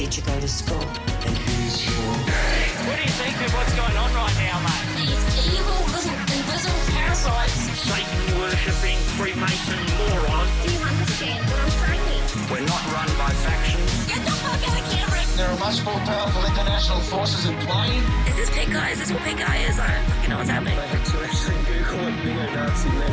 did you go to school? What do you think of what's going on right now, mate? These evil little invisible parasites. Satan-worshipping Freemason moron. Do you understand what I'm saying? We're not run by factions. Get the fuck out of camera! There are much more powerful international forces in play. Is this pink guy? Is this what pink guy is? I don't fucking know what's happening.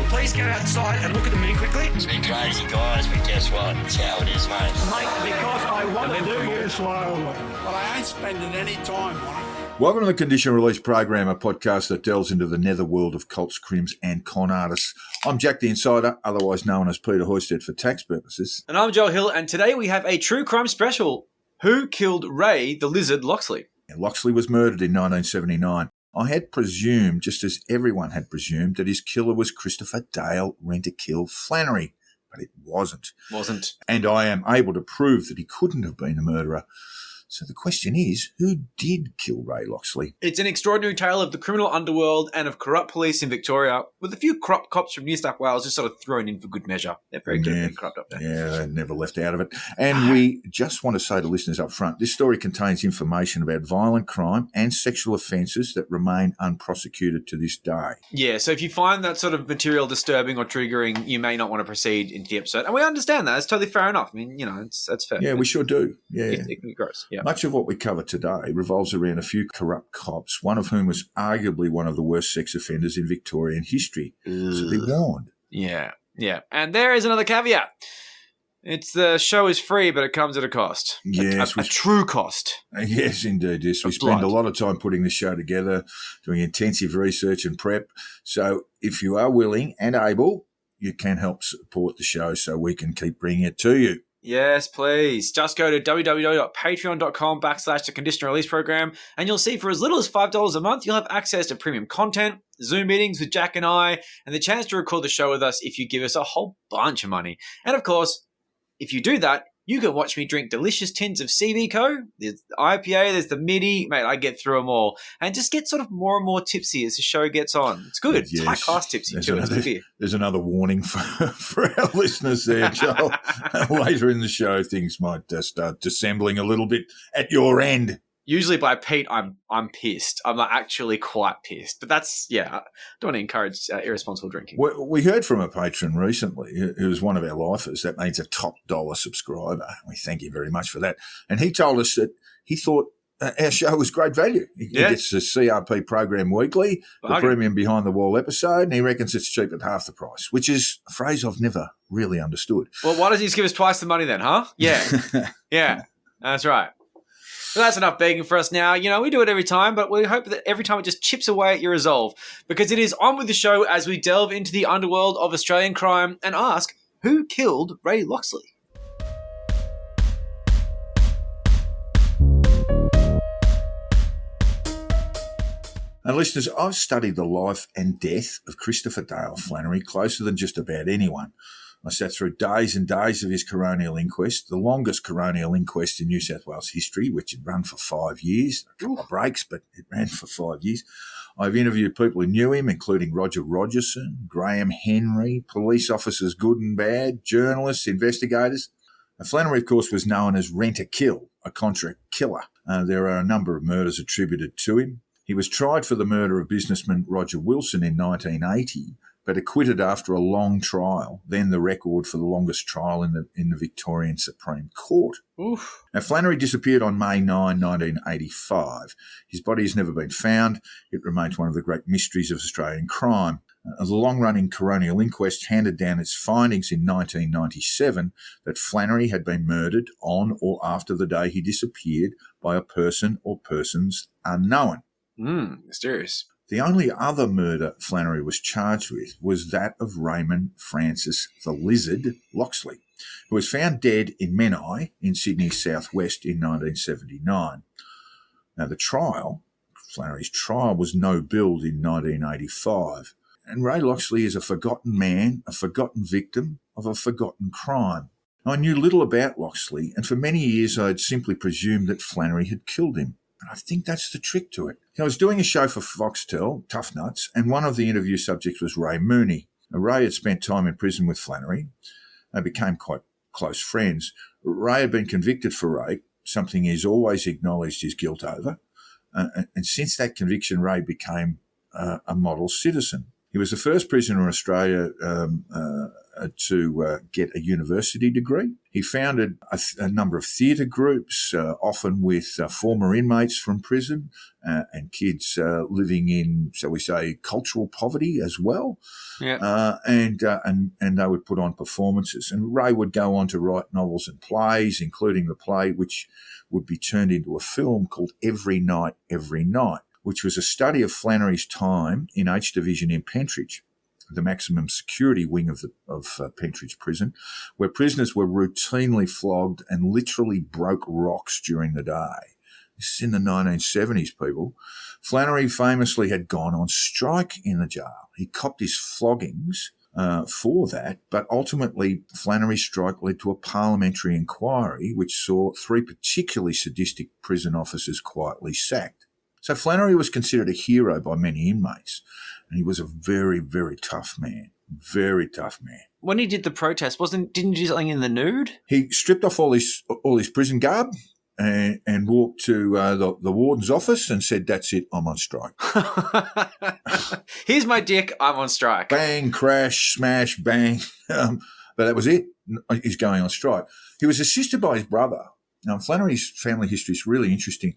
Please go outside and look at the me quickly. It's been crazy, guys, but guess what? It's how it is, mate. Mate, because I want to do you slowly. But I ain't spending any time on it. Welcome to the Conditional Release Program, a podcast that delves into the netherworld of cults, crims and con artists. I'm Jack the Insider, otherwise known as Peter Hoisted for tax purposes. And I'm Joel Hill, and today we have a true crime special. Who killed Ray the Lizard Locksley? Locksley was murdered in 1979. I had presumed, just as everyone had presumed, that his killer was Christopher Dale Rentakill Flannery, but it wasn't. And I am able to prove that he couldn't have been the murderer. So the question is, who did kill Ray Locksley? It's an extraordinary tale of the criminal underworld and of corrupt police in Victoria, with a few corrupt cops from New South Wales just sort of thrown in for good measure. They're very corrupt up there. Yeah, they're never left out of it. And we just want to say to listeners up front, this story contains information about violent crime and sexual offences that remain unprosecuted to this day. Yeah, so if you find that sort of material disturbing or triggering, you may not want to proceed into the episode. And we understand that. It's totally fair enough. I mean, that's fair. Yeah, we sure do. Yeah. It can be gross. Yeah. Much of what we cover today revolves around a few corrupt cops, one of whom was arguably one of the worst sex offenders in Victorian history. So be warned. Yeah. And there is another caveat. The show is free, but it comes at a cost. Yes. A true cost. Yes, indeed. Yes, we spend a lot of time putting this show together, doing intensive research and prep. So if you are willing and able, you can help support the show so we can keep bringing it to you. Yes, please. Just go to www.patreon.com/the Conditional Release Program, and you'll see for as little as $5 a month, you'll have access to premium content, Zoom meetings with Jack and I, and the chance to record the show with us if you give us a whole bunch of money. And of course, if you do that, you can watch me drink delicious tins of CB There's the IPA, there's the MIDI. Mate, I get through them all. And just get sort of more and more tipsy as the show gets on. It's good. Yes. It's high-class tipsy, too. There's another warning for our listeners there, Joel. Later in the show, things might start dissembling a little bit at your end. Usually by Pete, I'm pissed. I'm actually quite pissed. But that's, I don't want to encourage irresponsible drinking. We heard from a patron recently who was one of our lifers. That means a top dollar subscriber. We thank you very much for that. And he told us that he thought our show was great value. He gets the CRP program weekly, the premium behind the wall episode, and he reckons it's cheap at half the price, which is a phrase I've never really understood. Well, why does he just give us twice the money then, huh? Yeah. Yeah, that's right. Well, that's enough begging for us now. We do it every time, but we hope that every time it just chips away at your resolve, because it is on with the show as we delve into the underworld of Australian crime and ask, who killed Ray Locksley? And listeners, I've studied the life and death of Christopher Dale Flannery closer than just about anyone. I sat through days and days of his coronial inquest, the longest coronial inquest in New South Wales history, which had run for 5 years. A couple of breaks, but it ran for 5 years. I've interviewed people who knew him, including Roger Rogerson, Graham Henry, police officers good and bad, journalists, investigators. Flannery, of course, was known as Rentakill, a contract killer. There are a number of murders attributed to him. He was tried for the murder of businessman Roger Wilson in 1980, but acquitted after a long trial, then the record for the longest trial in the Victorian Supreme Court. Oof. Now, Flannery disappeared on May 9, 1985. His body has never been found. It remains one of the great mysteries of Australian crime. The long-running coronial inquest handed down its findings in 1997 that Flannery had been murdered on or after the day he disappeared by a person or persons unknown. Mysterious. The only other murder Flannery was charged with was that of Raymond Francis the Lizard Locksley, who was found dead in Menai in Sydney's southwest in 1979. Now, Flannery's trial was no-billed in 1985, and Ray Locksley is a forgotten man, a forgotten victim of a forgotten crime. I knew little about Locksley, and for many years I had simply presumed that Flannery had killed him. And I think that's the trick to it. I was doing a show for Foxtel, Tough Nuts, and one of the interview subjects was Ray Mooney. Now, Ray had spent time in prison with Flannery. They became quite close friends. Ray had been convicted for rape, something he's always acknowledged his guilt over. And since that conviction, Ray became a model citizen. He was the first prisoner in Australia to get a university degree. He founded a number of theatre groups, often with former inmates from prison and kids living in, shall we say, cultural poverty as well. Yeah. And they would put on performances. And Ray would go on to write novels and plays, including the play which would be turned into a film called Every Night, which was a study of Flannery's time in H Division in Pentridge, the maximum security wing of Pentridge Prison, where prisoners were routinely flogged and literally broke rocks during the day. This is in the 1970s, people. Flannery famously had gone on strike in the jail. He copped his floggings for that, but ultimately Flannery's strike led to a parliamentary inquiry which saw 3 particularly sadistic prison officers quietly sacked. So Flannery was considered a hero by many inmates, and he was a very, very tough man. Very tough man. When he did the protest, didn't he do something in the nude? He stripped off all his prison garb and walked to the warden's office and said, "That's it, I'm on strike." Here's my dick, I'm on strike. Bang, crash, smash, bang. But that was it. He's going on strike. He was assisted by his brother. Now, Flannery's family history is really interesting.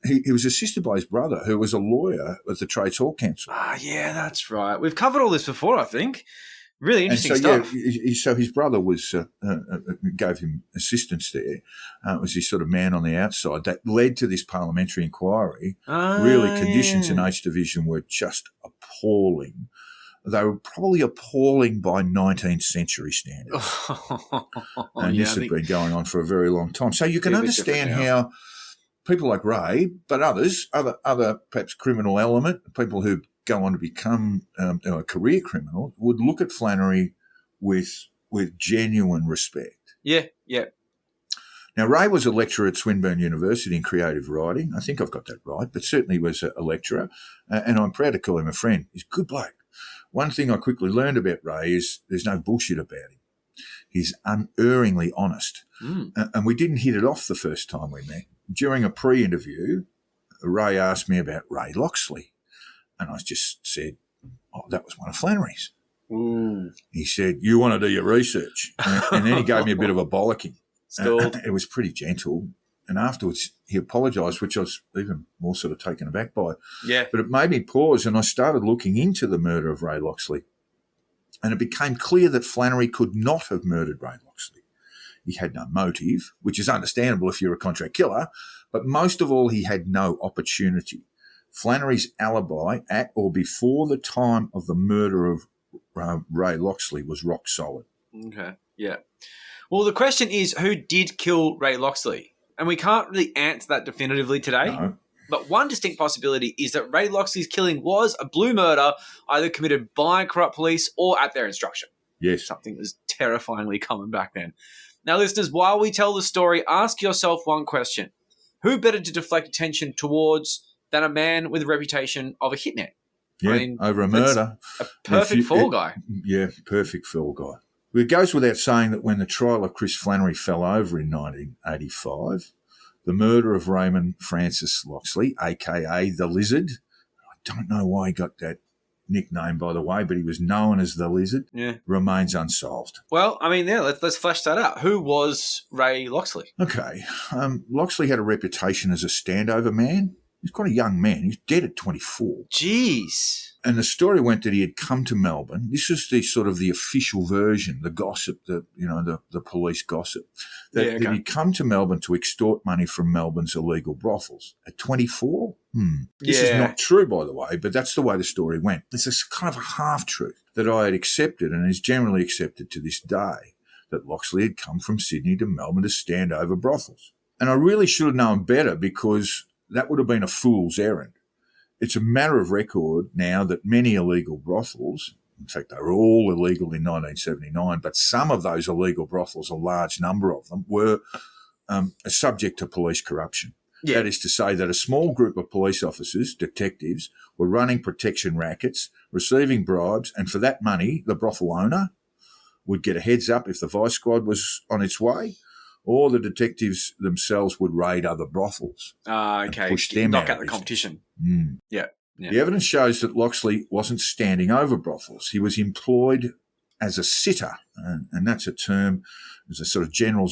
He was assisted by his brother, who was a lawyer at the Trades Hall Council. Yeah, that's right. We've covered all this before, I think. Really interesting stuff. Yeah, so his brother was gave him assistance there. It was his sort of man on the outside. That led to this parliamentary inquiry. Really, conditions in H Division were just appalling. They were probably appalling by 19th century standards. And this had been going on for a very long time. So you can understand how people like Ray, but other perhaps criminal element, people who go on to become a career criminal, would look at Flannery with genuine respect. Yeah, yeah. Now, Ray was a lecturer at Swinburne University in creative writing. I think I've got that right, but certainly was a lecturer, and I'm proud to call him a friend. He's a good bloke. One thing I quickly learned about Ray is there's no bullshit about him. He's unerringly honest, and we didn't hit it off the first time we met. During a pre-interview, Ray asked me about Ray Locksley, and I just said, "Oh, that was one of Flannery's." He said, "You want to do your research?" And then he gave me a bit of a bollocking. It was pretty gentle. And afterwards, he apologised, which I was even more sort of taken aback by. Yeah. But it made me pause, and I started looking into the murder of Ray Locksley. And it became clear that Flannery could not have murdered Ray Locksley. He had no motive, which is understandable if you're a contract killer, but most of all, he had no opportunity. Flannery's alibi at or before the time of the murder of Ray Locksley was rock solid. Okay, yeah. Well, the question is, who did kill Ray Locksley? And we can't really answer that definitively today. No. But one distinct possibility is that Ray Locksley's killing was a blue murder, either committed by corrupt police or at their instruction. Yes. Something that was terrifyingly common back then. Now, listeners, while we tell the story, ask yourself one question. Who better to deflect attention towards than a man with a reputation of a hitman? Yeah, I mean, over a murder. A perfect fall guy. Yeah, perfect fall guy. It goes without saying that when the trial of Chris Flannery fell over in 1985, the murder of Raymond Francis Locksley, a.k.a. the Lizard, I don't know why he got that nickname, by the way, but he was known as the Lizard, remains unsolved. Well, I mean, yeah, let's flesh that out. Who was Ray Locksley? Okay. Locksley had a reputation as a standover man. He was quite a young man. He was dead at 24. Jeez. And the story went that he had come to Melbourne. This is the sort of the official version, the gossip, the police gossip, that he'd come to Melbourne to extort money from Melbourne's illegal brothels. At 24? This is not true, by the way, but that's the way the story went. It's a kind of a half-truth that I had accepted and is generally accepted to this day, that Locksley had come from Sydney to Melbourne to stand over brothels. And I really should have known better, because that would have been a fool's errand. It's a matter of record now that many illegal brothels, in fact, they were all illegal in 1979, but some of those illegal brothels, a large number of them, were subject to police corruption. Yeah. That is to say that a small group of police officers, detectives, were running protection rackets, receiving bribes, and for that money, the brothel owner would get a heads up if the vice squad was on its way, or the detectives themselves would raid other brothels. Okay. Push them Knock out out the of competition. Yeah. The evidence shows that Locksley wasn't standing over brothels. He was employed as a sitter, and that's a term, as a sort of general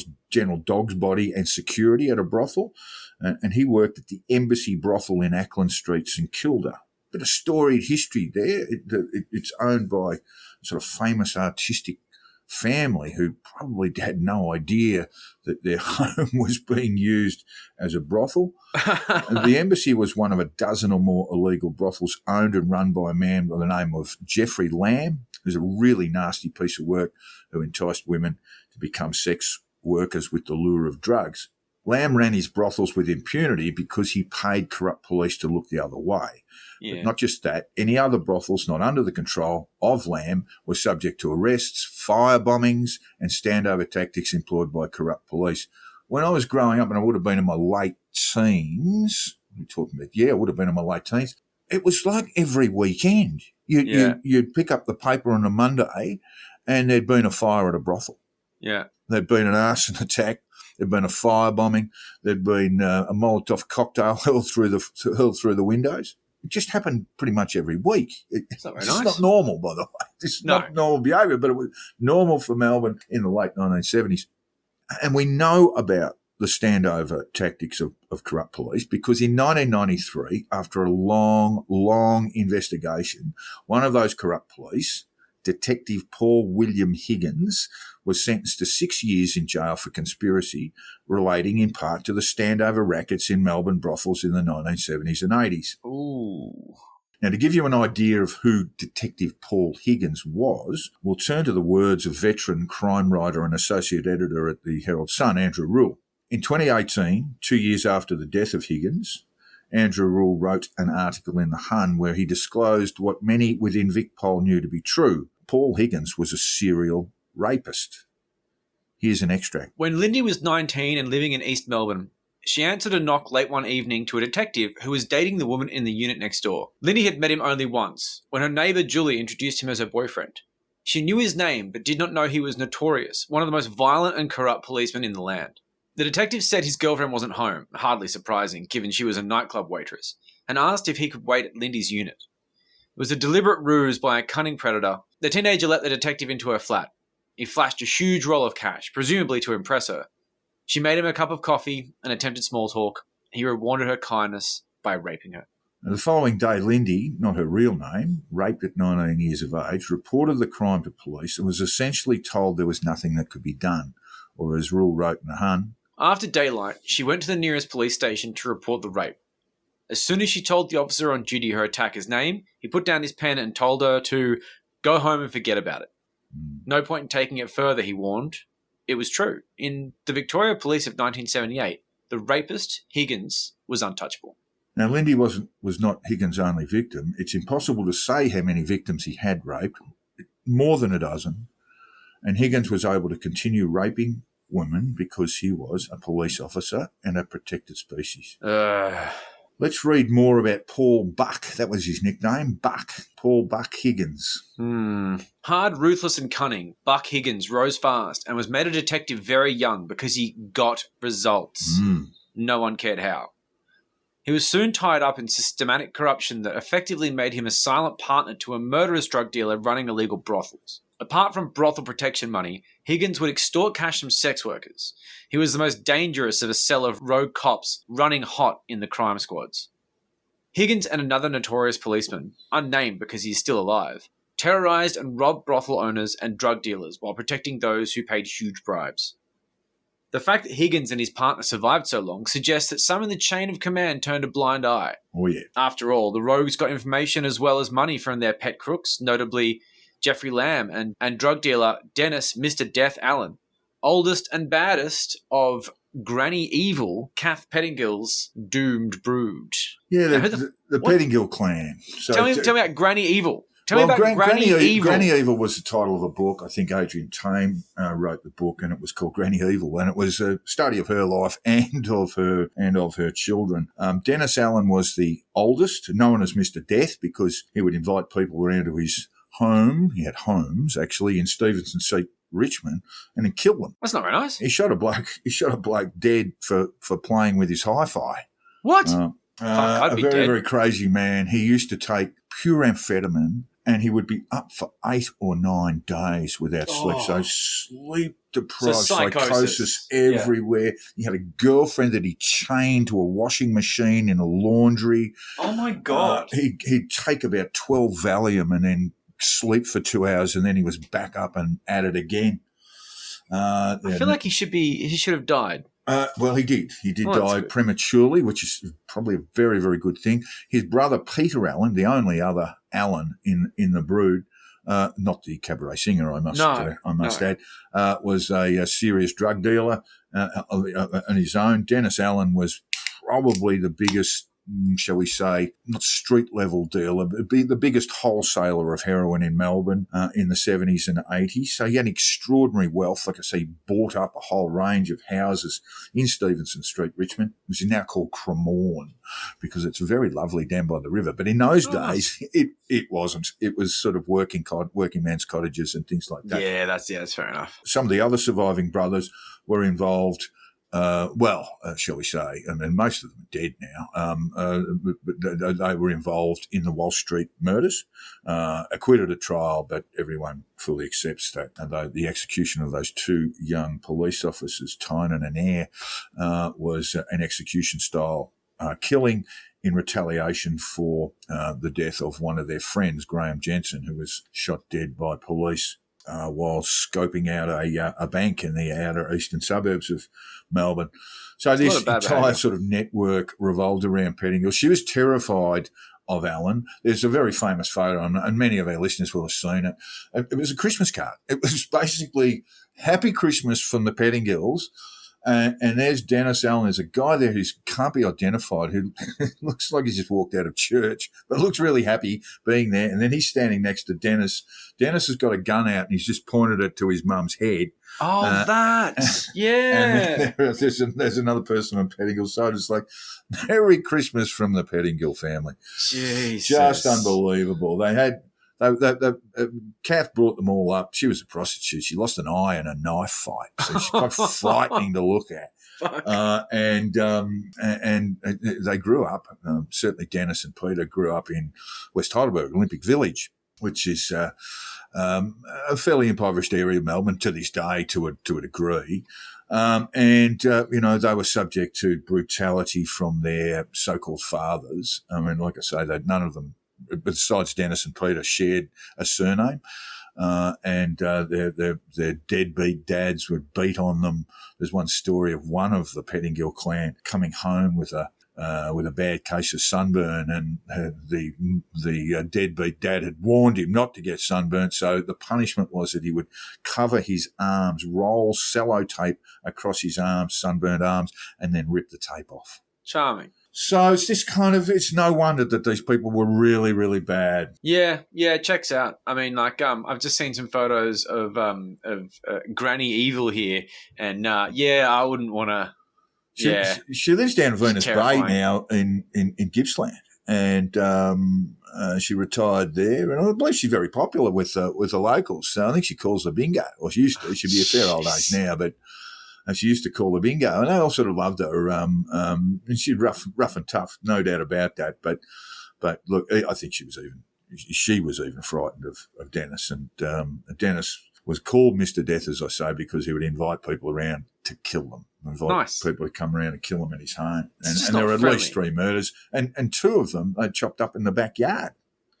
dog's body and security at a brothel. And he worked at the Embassy Brothel in Ackland Street, St Kilda. Bit of storied history there. It's owned by a sort of famous artistic family who probably had no idea that their home was being used as a brothel. The Embassy was one of a dozen or more illegal brothels owned and run by a man by the name of Jeffrey Lamb, who's a really nasty piece of work who enticed women to become sex workers with the lure of drugs. Lamb ran his brothels with impunity because he paid corrupt police to look the other way. Yeah. But not just that, any other brothels not under the control of Lamb were subject to arrests, fire bombings, and standover tactics employed by corrupt police. When I was growing up, and I would have been in my late teens, I would have been in my late teens, it was like every weekend. You'd pick up the paper on a Monday and there'd been a fire at a brothel. Yeah. There'd been an arson attack. There'd been a fire bombing. There'd been a Molotov cocktail hurled through the windows. It just happened pretty much every week. It's not very It's nice. not normal, by the way. It's not normal behaviour, but it was normal for Melbourne in the late 1970s. And we know about the standover tactics of corrupt police because in 1993, after a long, long investigation, one of those corrupt police, Detective Paul William Higgins, was sentenced to 6 years in jail for conspiracy relating in part to the standover rackets in Melbourne brothels in the 1970s and 80s. Ooh. Now, to give you an idea of who Detective Paul Higgins was, we'll turn to the words of veteran crime writer and associate editor at the Herald Sun, Andrew Rule. In 2018, 2 years after the death of Higgins, Andrew Rule wrote an article in The Hun where he disclosed what many within VicPol knew to be true. Paul Higgins was a serial rapist. Here's an extract. When Lindy was 19 and living in East Melbourne, she answered a knock late one evening to a detective who was dating the woman in the unit next door. Lindy had met him only once, when her neighbour Julie introduced him as her boyfriend. She knew his name, but did not know he was notorious, one of the most violent and corrupt policemen in the land. The detective said his girlfriend wasn't home, hardly surprising, given she was a nightclub waitress, and asked if he could wait at Lindy's unit. It was a deliberate ruse by a cunning predator. The teenager let the detective into her flat. He flashed a huge roll of cash, presumably to impress her. She made him a cup of coffee and attempted small talk. He rewarded her kindness by raping her. And the following day, Lindy, not her real name, raped at 19 years of age, reported the crime to police and was essentially told there was nothing that could be done. Or as Rule wrote in The Hun, After daylight, she went to the nearest police station to report the rape. As soon as she told the officer on duty her attacker's name, he put down his pen and told her to go home and forget about it. No point in taking it further, he warned. It was true. In the Victoria Police of 1978, the rapist, Higgins, was untouchable. Now, Lindy was not Higgins' only victim. It's impossible to say how many victims he had raped, more than a dozen, and Higgins was able to continue raping women because he was a police officer and a protected species. Let's read more about Paul Buck. That was his nickname, Buck. Paul Buck Higgins. Hard, ruthless and cunning, Buck Higgins rose fast and was made a detective very young because he got results. No one cared how. He was soon tied up in systematic corruption that effectively made him a silent partner to a murderous drug dealer running illegal brothels. Apart from brothel protection money, Higgins would extort cash from sex workers. He was the most dangerous of a cell of rogue cops running hot in the crime squads. Higgins and another notorious policeman, unnamed because he is still alive, terrorized and robbed brothel owners and drug dealers while protecting those who paid huge bribes. The fact that Higgins and his partner survived so long suggests that some in the chain of command turned a blind eye. Oh, yeah. After all, the rogues got information as well as money from their pet crooks, notably Jeffrey Lamb and drug dealer Dennis Mr. Death Allen, oldest and baddest of Granny Evil, Kath Pettingill's doomed brood. Yeah, the Pettingill clan. So tell me about Granny Evil. Tell me about Granny Evil. Granny Evil was the title of a book. I think Adrian Tame wrote the book, and it was called Granny Evil, and it was a study of her life and of her children. Dennis Allen was the oldest, known as Mr. Death, because he would invite people around to his home. He had homes, actually, in Stevenson Richmond, and then killed them. That's not very nice. He shot a bloke dead for playing with his hi-fi. What? A be very, dead. very crazy man. He used to take pure amphetamine, and he would be up for 8 or 9 days without sleep. So sleep-deprived, So psychosis everywhere. He had a girlfriend that he chained to a washing machine in a laundry. Oh, my God. He'd take about 12 Valium and then sleep for 2 hours, and then he was back up and at it again. I feel like he should have died. Well, he did. He did die good. prematurely, which is probably a very, very good thing. His brother, Peter Allen, the only other Allen in the Brood, not the cabaret singer, I must add, was a serious drug dealer on his own. Dennis Allen was probably the biggest, shall we say, not street-level dealer, but the biggest wholesaler of heroin in Melbourne in the 70s and 80s. So he had extraordinary wealth. Like I say, he bought up a whole range of houses in Stevenson Street, Richmond, which is now called Cremorne because it's very lovely down by the river. But in those days, it wasn't. It was sort of working man's cottages and things like that. Yeah, that's fair enough. Some of the other surviving brothers were involved. Shall we say, I mean, most of them are dead now, but they were involved in the Wall Street murders, acquitted at trial, but everyone fully accepts that the execution of those 2 young police officers, Tynan and Eyre, was an execution-style killing in retaliation for the death of one of their friends, Graham Jensen, who was shot dead by police while scoping out a bank in the outer eastern suburbs of Melbourne. So this entire sort of network revolved around Pettingill. She was terrified of Alan. There's a very famous photo, and many of our listeners will have seen it. It was a Christmas card. It was basically Happy Christmas from the Pettingills. And there's Dennis Allen. There's a guy there who can't be identified who looks like he's just walked out of church, but looks really happy being there. And then he's standing next to Dennis. Dennis has got a gun out and he's just pointed it to his mum's head. Oh, yeah. And there's another person on Pettingill. So it's like, Merry Christmas from the Pettingill family. Jesus. Just unbelievable. Kath brought them all up. She was a prostitute. She lost an eye in a knife fight, so she's quite frightening to look at. And they grew up. Certainly, Dennis and Peter grew up in West Heidelberg, Olympic Village, which is a fairly impoverished area of Melbourne to this day, to a degree. They were subject to brutality from their so-called fathers. I mean, like I say, none of them, besides Dennis and Peter, shared a surname, and their deadbeat dads would beat on them. There's one story of one of the Pettingill clan coming home with a bad case of sunburn, and the deadbeat dad had warned him not to get sunburnt. So the punishment was that he would cover his arms, roll sellotape across his arms, sunburnt arms, and then rip the tape off. Charming. So it's no wonder that these people were really, really bad. Yeah, it checks out. I mean, I've just seen some photos of Granny Evil here, and I wouldn't want to. She lives down Venus Bay now in Gippsland, and she retired there, and I believe she's very popular with the locals. So I think she calls the bingo, or she used to. She'd be a fair old age now, but. She used to call the bingo, and they all sort of loved her. And she's rough and tough, no doubt about that. But look, I think she was even frightened of Dennis, and Dennis was called Mr. Death, as I say, because he would invite people around to kill them, people to come around and kill them in his home. And there were at least 3 murders, and 2 of them they chopped up in the backyard.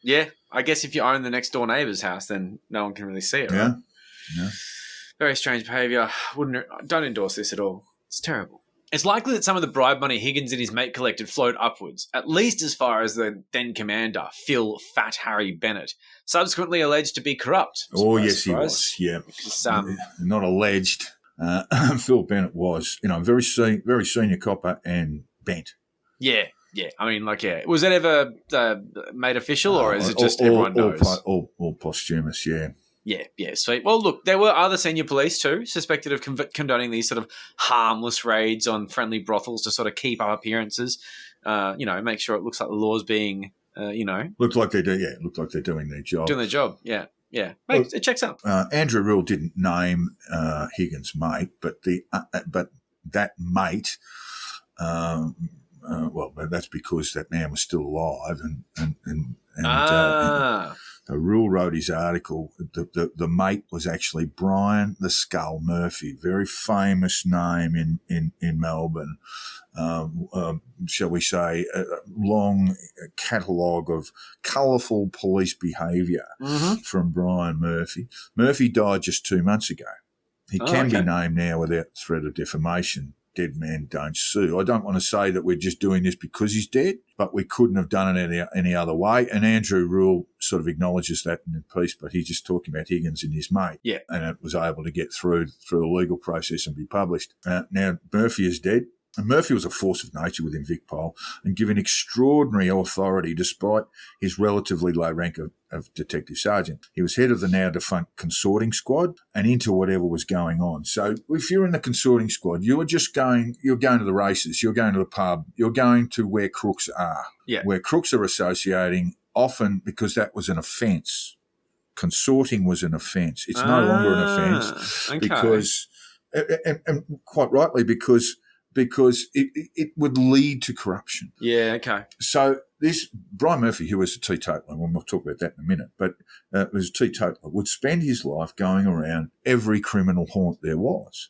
Yeah, I guess if you own the next door neighbour's house, then no one can really see it, right? Yeah. Very strange behaviour. Don't endorse this at all. It's terrible. It's likely that some of the bribe money Higgins and his mate collected flowed upwards, at least as far as the then commander, Phil Fat Harry Bennett, subsequently alleged to be corrupt. Oh, yes, he was. Yeah, because, not alleged. Phil Bennett was, very senior copper and bent. Yeah. I mean, was that ever made official, or is it just everyone knows? All posthumous, yeah. Yeah, sweet. Well, look, there were other senior police too, suspected of condoning these sort of harmless raids on friendly brothels to sort of keep up appearances, make sure it looks like the law's being, Looks like they do, yeah. Looks like they're doing their job. Doing their job, yeah. Yeah, it checks out. Andrew Rule didn't name Higgins' mate, but that mate, well, that's because that man was still alive, and Rule wrote his article. The mate was actually Brian the Skull Murphy, very famous name in Melbourne. Shall we say, a long catalogue of colourful police behaviour from Brian Murphy. Murphy died just 2 months ago. He can be named now without threat of defamation. Dead man don't sue. I don't want to say that we're just doing this because he's dead, but we couldn't have done it any other way. And Andrew Rule sort of acknowledges that in the piece, but he's just talking about Higgins and his mate. Yeah. And it was able to get through the legal process and be published. Now, Murphy is dead. And Murphy was a force of nature within VicPol and given extraordinary authority despite his relatively low rank of detective sergeant. He was head of the now defunct consorting squad and into whatever was going on. So if you're in the consorting squad, you're going to the races, you're going to the pub, you're going to where crooks are, where crooks are associating, often because that was an offence. Consorting was an offence. It's no longer an offence because, and quite rightly, because it would lead to corruption. Yeah, okay. So this Brian Murphy, who was a teetotaler, and we'll talk about that in a minute, but was a teetotaler, would spend his life going around every criminal haunt there was.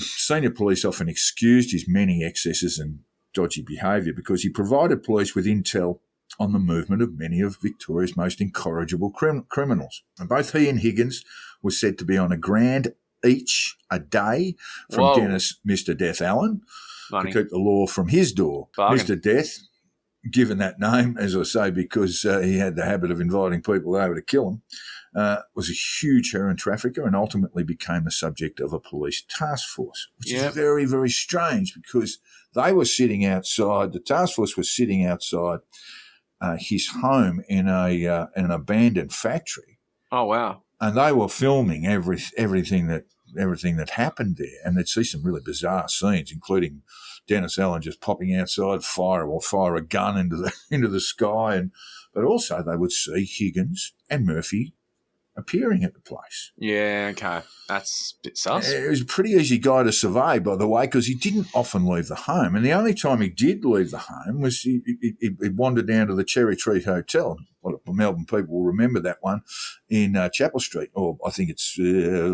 Senior police often excused his many excesses and dodgy behaviour because he provided police with intel on the movement of many of Victoria's most incorrigible criminals. And both he and Higgins were said to be on a grand each a day from Dennis Mr. Death Allen to keep the law from his door. Bargain. Mr. Death, given that name, as I say, because he had the habit of inviting people over to kill him, was a huge heroin trafficker and ultimately became the subject of a police task force, which is very, very strange because they were sitting outside, the task force was sitting outside his home in an abandoned factory. Oh, wow. And they were filming everything that happened there, and they'd see some really bizarre scenes, including Dennis Allen just popping outside, fire a gun into the sky, but also they would see Higgins and Murphy appearing at the place. Yeah, okay. That's a bit sus. He was a pretty easy guy to survey, by the way, because he didn't often leave the home. And the only time he did leave the home was he wandered down to the Cherry Tree Hotel. A lot of Melbourne people will remember that one in Chapel Street, or I think it's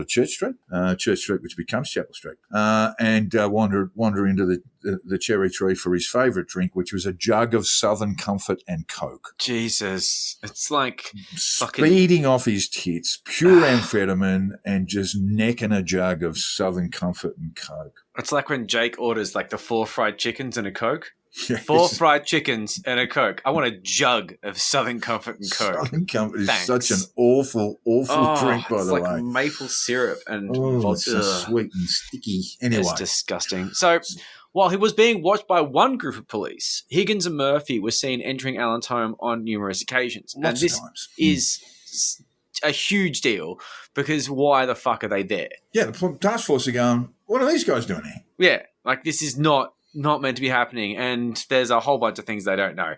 Church Street, which becomes Chapel Street, and wander into the Cherry Tree for his favourite drink, which was a jug of Southern Comfort and Coke. Jesus. It's like speeding off his tits, pure amphetamine, and just necking a jug of Southern Comfort and Coke. It's like when Jake orders like the 4 fried chickens and a Coke. Yes. 4 fried chickens and a Coke. I want a jug of Southern Comfort and Coke. Southern Comfort is such an awful drink, by the way. It's like maple syrup and it's so sweet and sticky. Anyway. It's disgusting. So while he was being watched by one group of police, Higgins and Murphy were seen entering Allen's home on numerous occasions. Lots and of times. is a huge deal because why the fuck are they there? Yeah, the task force are going, what are these guys doing here? Yeah, like this is not meant to be happening, and there's a whole bunch of things they don't know.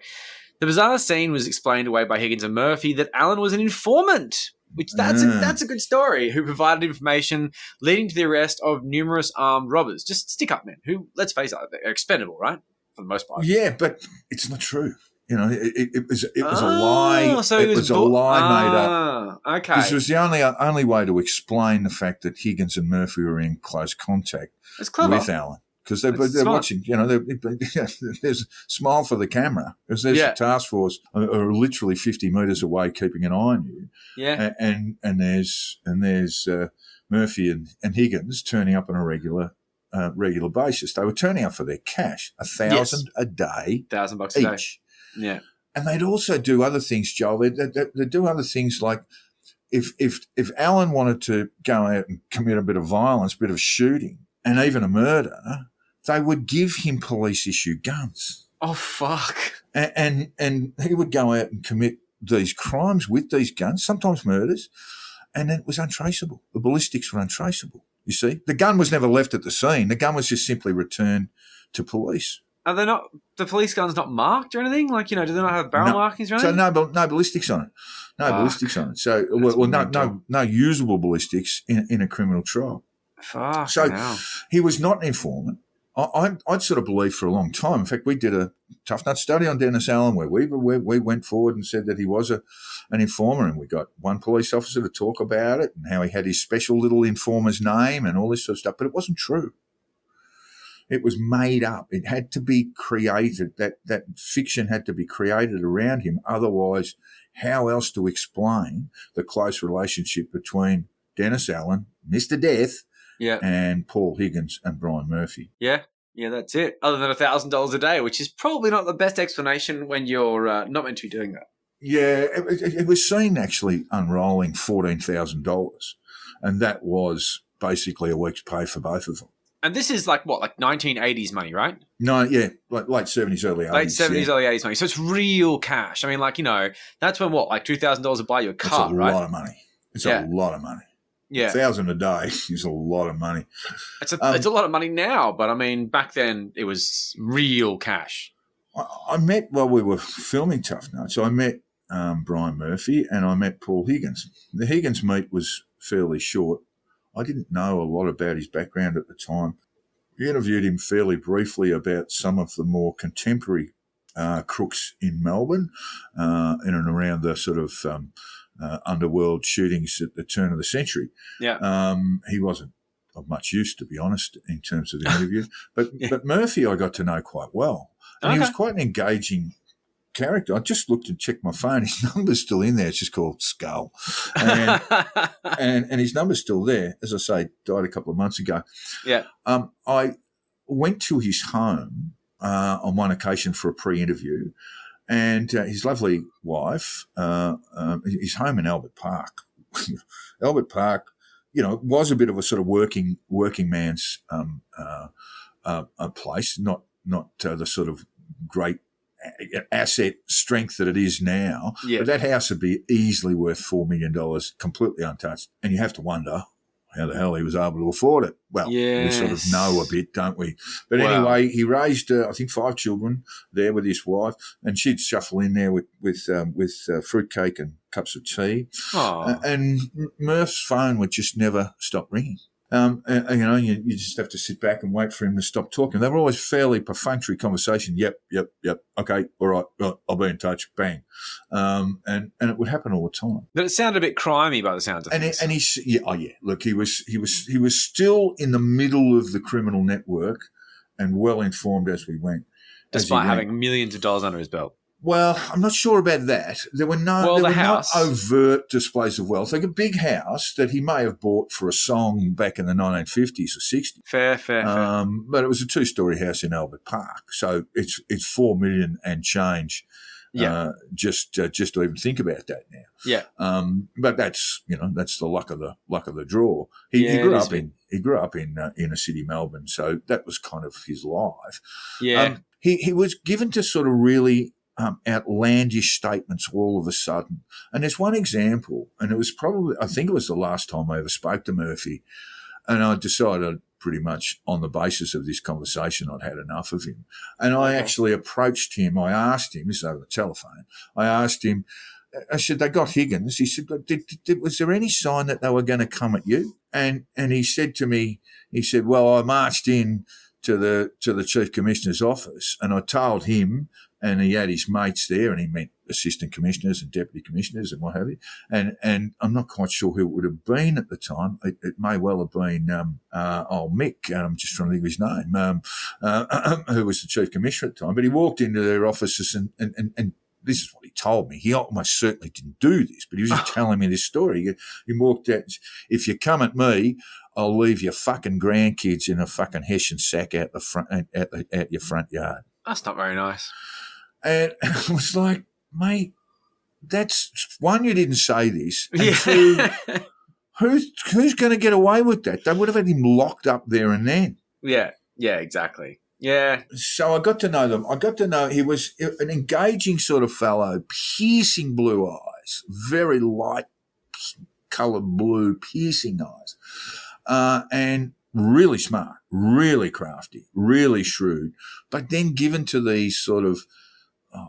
The bizarre scene was explained away by Higgins and Murphy that Allen was an informant, which that's a good story, who provided information leading to the arrest of numerous armed robbers, just stick-up men who, let's face it, they're expendable, right, for the most part. Yeah, but it's not true. You know, it was a lie. So it was a lie made up. Okay. This was the only way to explain the fact that Higgins and Murphy were in close contact with Allen. Because they're watching, you know, there's a smile for the camera. Because there's a task force are literally 50 metres away keeping an eye on you. Yeah. And there's Murphy and Higgins turning up on a regular basis. They were turning up for their cash, $1,000 a day. $1,000 a each. day. Yeah. And they'd also do other things, Joel. They'd do other things like if Allen wanted to go out and commit a bit of violence, a bit of shooting, and even a murder, they would give him police-issued guns. Oh, fuck. And he would go out and commit these crimes with these guns, sometimes murders, and it was untraceable. The ballistics were untraceable, you see. The gun was never left at the scene. The gun was just simply returned to police. Are they not? The police gun's not marked or anything? Like, do they not have barrel markings or anything? So no ballistics on it. No ballistics on it. So no usable ballistics in a criminal trial. Fuck. So Hell. he was not an informant. I'd sort of believed for a long time. In fact, we did a tough nut study on Dennis Allen where we went forward and said that he was an informer, and we got one police officer to talk about it and how he had his special little informer's name and all this sort of stuff. But it wasn't true. It was made up. It had to be created. That fiction had to be created around him. Otherwise, how else to explain the close relationship between Dennis Allen, Mr. Death, and Paul Higgins and Brian Murphy? Yeah, that's it. Other than $1,000 a day, which is probably not the best explanation when you're not meant to be doing that. Yeah, it was seen actually unrolling $14,000, and that was basically a week's pay for both of them. And this is like 1980s money, right? No, yeah, like late 70s, early 80s. Late 70s, early 80s money. So it's real cash. I mean, that's when $2,000 would buy you a car, right? That's a lot of money. It's a lot of money. Yeah. $1,000 a day is a lot of money. It's a lot of money now, but I mean, back then it was real cash. I met, while we were filming Tough Nuts, I met Brian Murphy and I met Paul Higgins. The Higgins meet was fairly short. I didn't know a lot about his background at the time. We interviewed him fairly briefly about some of the more contemporary crooks in Melbourne in and around the sort of underworld shootings at the turn of the century. Yeah. He wasn't of much use, to be honest, in terms of the interview. But Murphy I got to know quite well. And he was quite an engaging character. I just looked and checked my phone. His number's still in there. It's just called Skull. And, and his number's still there. As I say, died a couple of months ago. Yeah. I went to his home on one occasion for a pre-interview, and his lovely wife, his home in Albert Park. Albert Park, was a bit of a sort of working man's a place, not the sort of great asset strength that it is now. Yeah. But that house would be easily worth $4 million, completely untouched. And you have to wonder how the hell he was able to afford it. Well, we sort of know a bit, don't we? But anyway, he raised, I think, 5 children there with his wife, and she'd shuffle in there with fruitcake and cups of tea. And Murph's phone would just never stop ringing. You just have to sit back and wait for him to stop talking. They were always fairly perfunctory conversation. Yep. Okay, all right, I'll be in touch. Bang, and it would happen all the time. But it sounded a bit crimey by the sounds of things. And he's Look, he was still in the middle of the criminal network and well informed as we went, despite having millions of dollars under his belt. Well, I'm not sure about that. There were no not overt displays of wealth. Like a big house that he may have bought for a song back in the 1950s or 60s. Fair. But it was a 2-story house in Albert Park, so it's $4 million and change. Yeah. Just to even think about that now. Yeah. But that's the luck of the draw. He grew up in inner city Melbourne, so that was kind of his life. Yeah. He was given to sort of really outlandish statements all of a sudden. And there's one example, and I think it was the last time I ever spoke to Murphy, and I decided pretty much on the basis of this conversation I'd had enough of him. And I actually approached him. I asked him, this is over the telephone, I said, they got Higgins. He said, was there any sign that they were going to come at you? And he said to me, well, I marched in to the Chief Commissioner's office and I told him, and he had his mates there, and he met assistant commissioners and deputy commissioners and what have you. And I'm not quite sure who it would have been at the time. It may well have been old Mick. I'm just trying to think of his name, who was the chief commissioner at the time. But he walked into their offices and this is what he told me. He almost certainly didn't do this, but he was just telling me this story. He walked out and said, if you come at me, I'll leave your fucking grandkids in a fucking Hessian sack out the front at your front yard. That's not very nice. And I was like, mate, that's one, you didn't say this. And two, who's going to get away with that? They would have had him locked up there and then. Yeah, exactly. Yeah. So I got to know them. I got to know he was an engaging sort of fellow, piercing blue eyes, very light coloured blue, piercing eyes, and really smart, really crafty, really shrewd, but then given to these sort of,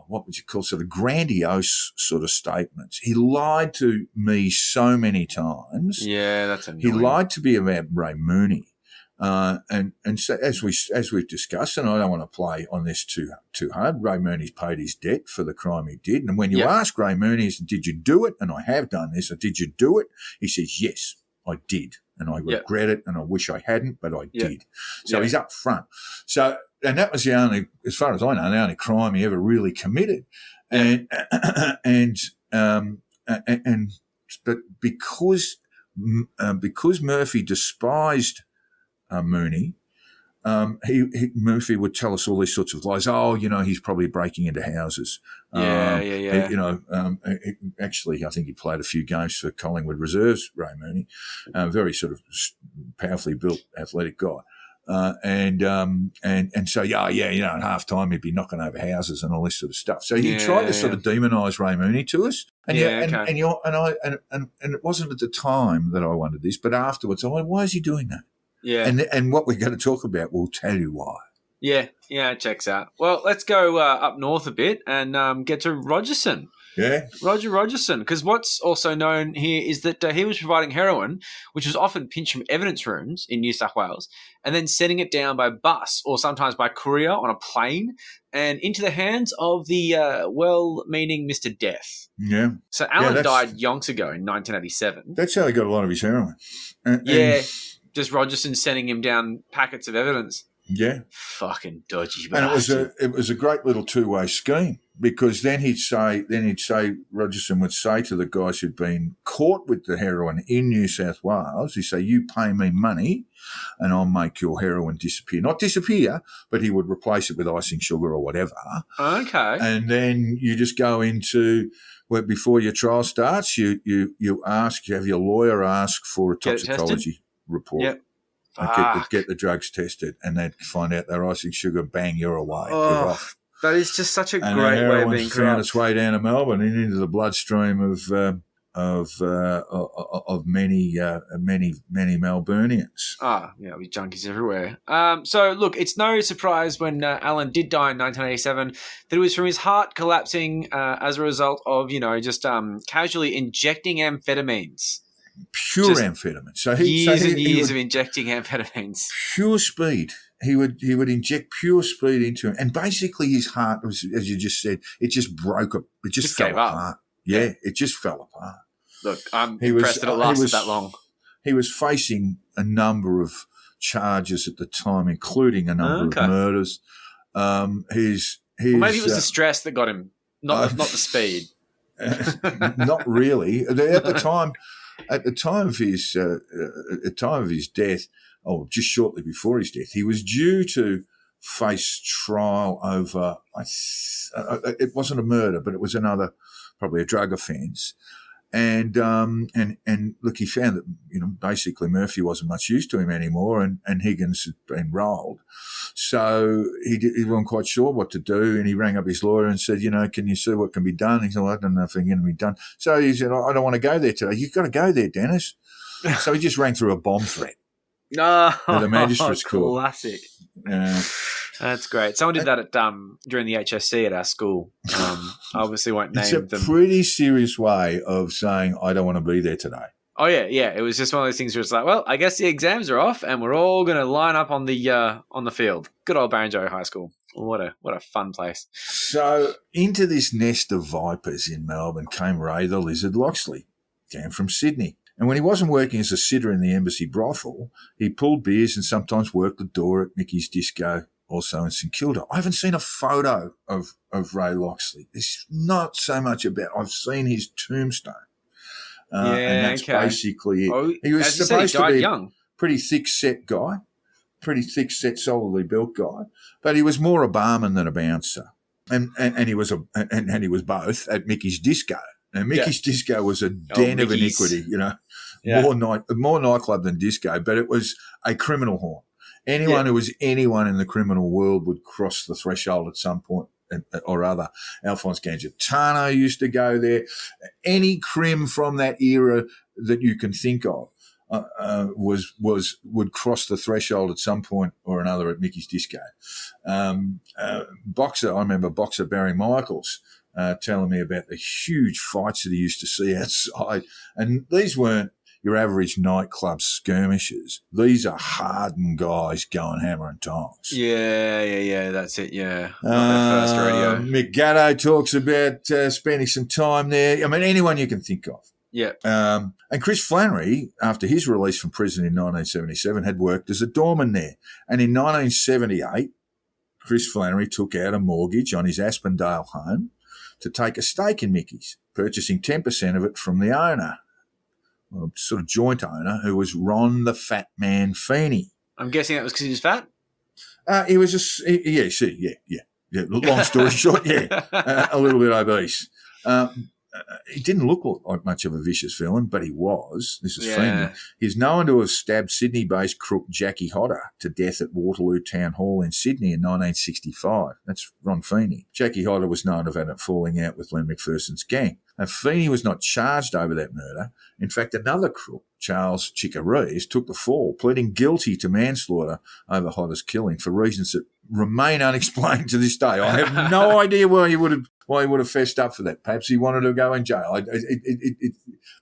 what would you call, sort of grandiose sort of statements. He lied to me so many times. Yeah, that's annoying. He lied to me about Ray Mooney. And so as we've discussed, and I don't want to play on this too hard, Ray Mooney's paid his debt for the crime he did. And when you ask Ray Mooney, did you do it? And I have done this. Or did you do it? He says, yes, I did. And I regret it, and I wish I hadn't, but I did. So he's up front. So, and that was the only, as far as I know, the only crime he ever really committed. But because Murphy despised Mooney, Murphy would tell us all these sorts of lies. Oh, he's probably breaking into houses. Actually, I think he played a few games for Collingwood Reserves, Ray Mooney. Very sort of powerfully built, athletic guy. And so, at half time he'd be knocking over houses and all this sort of stuff. So he tried to sort of demonise Ray Mooney to us. And and it wasn't at the time that I wanted this, but afterwards, I went, why is he doing that? Yeah. And what we're going to talk about will tell you why. Yeah, it checks out. Well, let's go up north a bit and get to Rogerson. Yeah. Roger Rogerson, because what's also known here is that he was providing heroin, which was often pinched from evidence rooms in New South Wales, and then sending it down by bus or sometimes by courier on a plane and into the hands of the well-meaning Mr. Death. Yeah. So Alan died yonks ago in 1987. That's how he got a lot of his heroin. Just Rogerson sending him down packets of evidence. Yeah. Fucking dodgy bastard. And it was a great little two-way scheme, because then Rogerson would say to the guys who'd been caught with the heroin in New South Wales, he'd say, you pay me money and I'll make your heroin disappear. Not disappear, but he would replace it with icing sugar or whatever. Okay. And then you just go into, before your trial starts, you have your lawyer ask for a toxicology report. Yep. Get the drugs tested, and they'd find out they're icing sugar. Bang, you're away. You're off. That is just such a great way of being corrupt. Found its way down to Melbourne and into the bloodstream of many Melburnians. With junkies everywhere. So look, it's no surprise when Alan did die in 1987 that it was from his heart collapsing as a result of just casually injecting amphetamines. Pure amphetamine. So years of injecting amphetamines. Pure speed. He would inject pure speed into him, and basically his heart was, as you just said, it just broke up. It just fell apart. Yeah, it just fell apart. Look, I'm impressed that it lasted that long. He was facing a number of charges at the time, including a number of murders. Maybe it was the stress that got him, not the speed. Not really. At the time of his death, or just shortly before his death, he was due to face trial over. It wasn't a murder, but it was probably a drug offence. And look, he found that basically Murphy wasn't much use to him anymore, and Higgins had been rolled. So he wasn't quite sure what to do, and he rang up his lawyer and said, can you see what can be done? He said, well, I don't know if it can be done. So he said, I don't want to go there today. You've got to go there, Dennis. So he just rang through a bomb threat. At the magistrate's court. Classic. That's great. Someone did that during the HSC at our school. Obviously won't name them. It's a pretty serious way of saying, I don't want to be there today. Oh, yeah. It was just one of those things where it's like, well, I guess the exams are off and we're all going to line up on the field. Good old Barrenjoey High School. What a fun place. So into this nest of vipers in Melbourne came Ray the Lizard Locksley, came from Sydney. And when he wasn't working as a sitter in the embassy brothel, he pulled beers and sometimes worked the door at Mickey's Disco, also in St Kilda. I haven't seen a photo of Ray Locksley. It's not so much about, I've seen his tombstone. And that's basically it. Oh, he was supposed to be young. Pretty thick-set guy, pretty thick-set, solidly built guy, but he was more a barman than a bouncer. And he was both at Mickey's Disco. And Mickey's Disco was a den of iniquity, more nightclub than disco, but it was a criminal haunt. Anyone who was anyone in the criminal world would cross the threshold at some point or other. Alphonse Gangitano used to go there. Any crim from that era that you can think of. would cross the threshold at some point or another at Mickey's Disco. Boxer, I remember boxer Barry Michaels telling me about the huge fights that he used to see outside, and these weren't your average nightclub skirmishes. These are hardened guys going hammer and tongs. Yeah, that's it, yeah. Not their first radio. Mick Gatto talks about spending some time there. I mean, anyone you can think of. Yeah. And Chris Flannery, after his release from prison in 1977, had worked as a doorman there. And in 1978, Chris Flannery took out a mortgage on his Aspendale home to take a stake in Mickey's, purchasing 10% of it from the owner, well, sort of joint owner, who was Ron the Fat Man Feeney. I'm guessing that was because he was fat? He was yeah. Long story short, a little bit obese. He didn't look like much of a vicious villain, but he was. This is Feeney. He's known to have stabbed Sydney-based crook Jackie Hodder to death at Waterloo Town Hall in Sydney in 1965. That's Ron Feeney. Jackie Hodder was known to have had a falling out with Len McPherson's gang. Now, Feeney was not charged over that murder. In fact, another crook, Charles Chickarees, took the fall, pleading guilty to manslaughter over Hodder's killing for reasons that remain unexplained to this day. I have no idea why he would have fessed up for that. Perhaps he wanted to go in jail.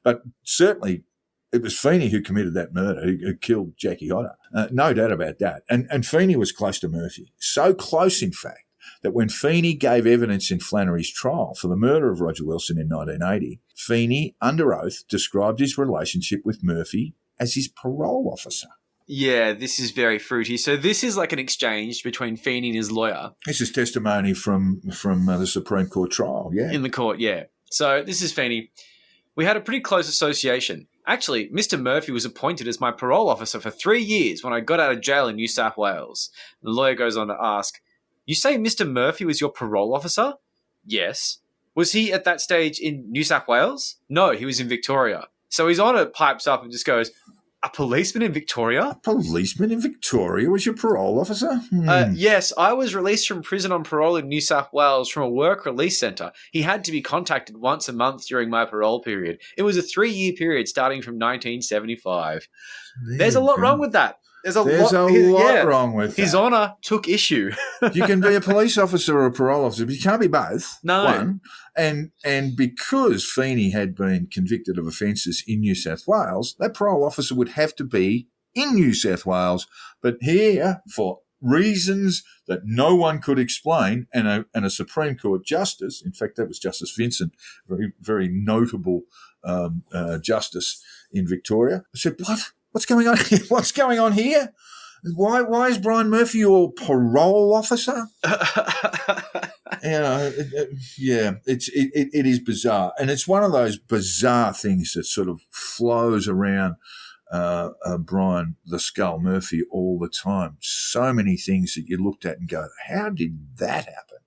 But certainly it was Feeney who committed that murder, who killed Jackie Hodder. No doubt about that. And Feeney was close to Murphy. So close, in fact, that when Feeney gave evidence in Flannery's trial for the murder of Roger Wilson in 1980, Feeney, under oath, described his relationship with Murphy as his parole officer. Yeah, this is very fruity. So this is like an exchange between Feeney and his lawyer. This is testimony from the Supreme Court trial, yeah. In the court, yeah. So this is Feeney. We had a pretty close association. Actually, Mr. Murphy was appointed as my parole officer for 3 years when I got out of jail in New South Wales. The lawyer goes on to ask, "You say Mr. Murphy was your parole officer?" "Yes." "Was he at that stage in New South Wales?" "No, he was in Victoria." So his honour pipes up and just goes, "A policeman in Victoria?" A policeman in Victoria was your parole officer? Yes, I was released from prison on parole in New South Wales from a work release centre. He had to be contacted once a month during my parole period. It was a 3-year period starting from 1975. There's a lot wrong with that. There's a lot wrong with that. His honour took issue. You can be a police officer or a parole officer, but you can't be both. No. One. And because Feeney had been convicted of offences in New South Wales, that parole officer would have to be in New South Wales. But here, for reasons that no one could explain, and a Supreme Court justice, in fact, that was Justice Vincent, very, very notable justice in Victoria, said, "What? What's going on here? What's going on here? Why is Brian Murphy your parole officer?" It is bizarre, and it's one of those bizarre things that sort of flows around Brian the Skull Murphy all the time. So many things that you looked at and go, "How did that happen?"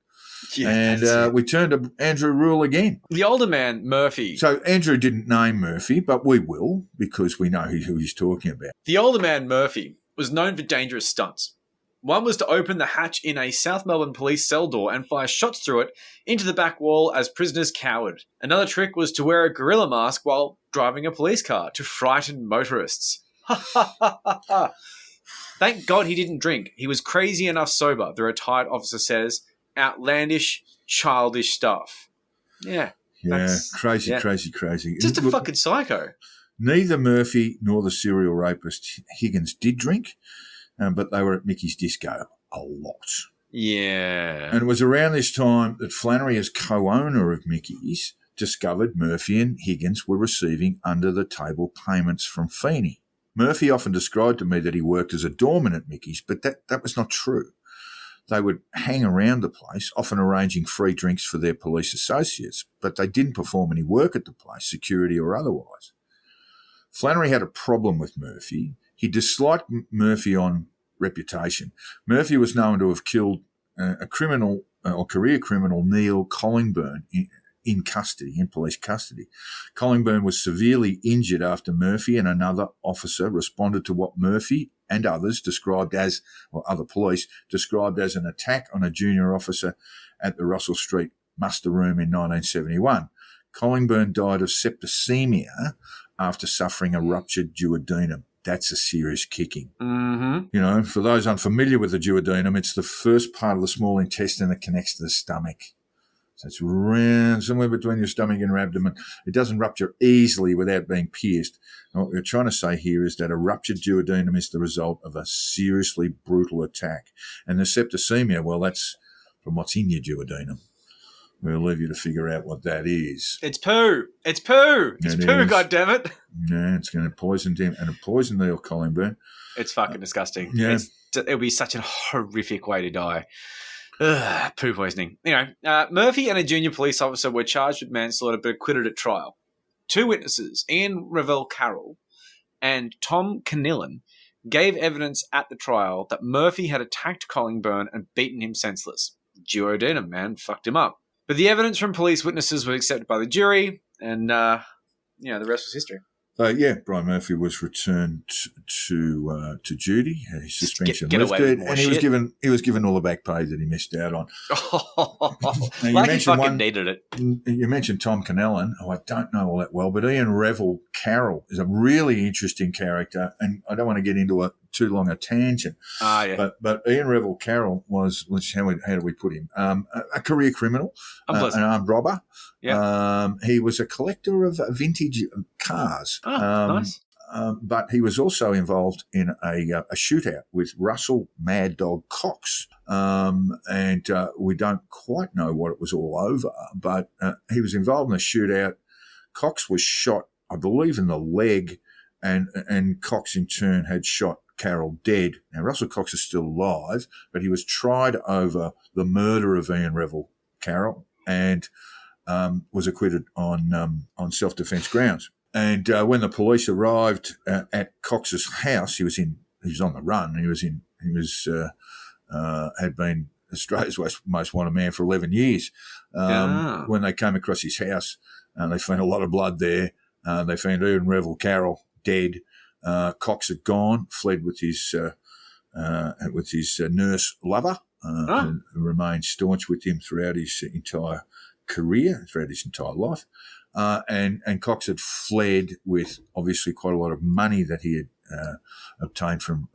Yeah, and we turn to Andrew Rule again. The older man, Murphy. So Andrew didn't name Murphy, but we will because we know who he's talking about. The older man, Murphy, was known for dangerous stunts. One was to open the hatch in a South Melbourne police cell door and fire shots through it into the back wall as prisoners cowered. Another trick was to wear a gorilla mask while driving a police car to frighten motorists. Thank God he didn't drink. He was crazy enough sober, the retired officer says. Outlandish, childish stuff. Yeah. Crazy. Just a fucking psycho. Neither Murphy nor the serial rapist Higgins did drink, but they were at Mickey's Disco a lot. Yeah. And it was around this time that Flannery, as co-owner of Mickey's, discovered Murphy and Higgins were receiving under-the-table payments from Feeney. Murphy often described to me that he worked as a doorman at Mickey's, but that was not true. They would hang around the place, often arranging free drinks for their police associates, but they didn't perform any work at the place, security or otherwise. Flannery had a problem with Murphy. He disliked Murphy on reputation. Murphy was known to have killed a criminal or career criminal, Neil Collingburn, in police custody. Collingburn was severely injured after Murphy and another officer responded to what Murphy and others other police described as an attack on a junior officer at the Russell Street muster room in 1971. Collingburn died of septicemia after suffering a ruptured duodenum. That's a serious kicking. Mm-hmm. You know, for those unfamiliar with the duodenum, it's the first part of the small intestine that connects to the stomach. So it's around somewhere between your stomach and your abdomen. It doesn't rupture easily without being pierced. And what we're trying to say here is that a ruptured duodenum is the result of a seriously brutal attack. And the septicemia, well, that's from what's in your duodenum. We'll leave you to figure out what that is. It's poo. It's poo. It's It poo, is. goddammit. Yeah, it's going to poison him. And a poisoned Neil Collingburn. It's fucking disgusting. Yeah. It'll be such a horrific way to die. Ugh, poo poisoning. Anyway, Murphy and a junior police officer were charged with manslaughter but acquitted at trial. 2 witnesses, Ian Revell Carroll and Tom Canillan, gave evidence at the trial that Murphy had attacked Collingburn and beaten him senseless. Duodenum, man, fucked him up. But the evidence from police witnesses was accepted by the jury, and the rest was history. Brian Murphy was returned to duty. His suspension get away with lifted, more and shit. he was given all the back pay that he missed out on. Now, Like he fucking needed it. You mentioned Tom Canellan, who I don't know all that well, but Ian Revell Carroll is a really interesting character, and I don't want to get into too long a tangent. Yeah. But Ian Revell Carroll was how do we put him? A career criminal, an armed robber. Yeah. He was a collector of vintage cars. Nice. But he was also involved in a shootout with Russell Mad Dog Cox. And we don't quite know what it was all over, but he was involved in a shootout. Cox was shot, I believe, in the leg, and Cox in turn had shot Carroll dead. Now, Russell Cox is still alive, but he was tried over the murder of Ian Revell Carroll and was acquitted on self-defence grounds. And when the police arrived at Cox's house, he was on the run. Had been Australia's most wanted man for 11 years. When they came across his house, they found a lot of blood there. They found Ian Revell Carroll dead. Cox had gone, fled with his nurse lover, and remained staunch with him throughout his entire career, throughout his entire life. And Cox had fled with obviously quite a lot of money that he had obtained from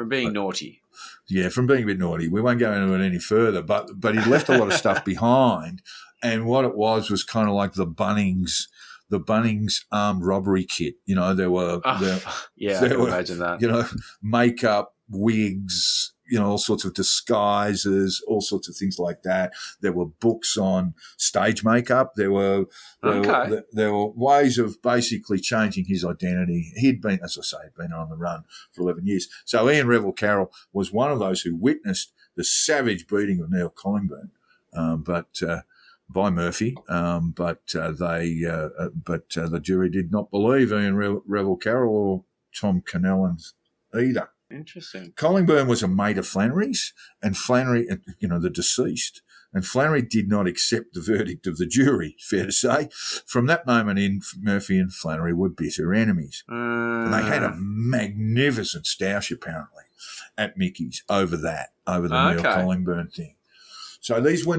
being naughty. Yeah, from being a bit naughty. We won't go into it any further, but he left a lot of stuff behind. And what it was kind of like the Bunnings armed robbery kit. You know, there were I can imagine that. You know, makeup, wigs, you know, all sorts of disguises, all sorts of things like that. There were books on stage makeup. There were ways of basically changing his identity. He'd been, as I say, on the run for 11 years. So Ian Revell Carroll was one of those who witnessed the savage beating of Neil Collingburn, by Murphy, but the jury did not believe Ian Revell Carroll or Tom Canellan either. Interesting. Collingburn was a mate of Flannery's, and Flannery, you know, the deceased, and Flannery did not accept the verdict of the jury, fair to say. From that moment in, Murphy and Flannery were bitter enemies. And they had a magnificent stoush, apparently, at Mickey's over the Neil Collingburn thing. So they were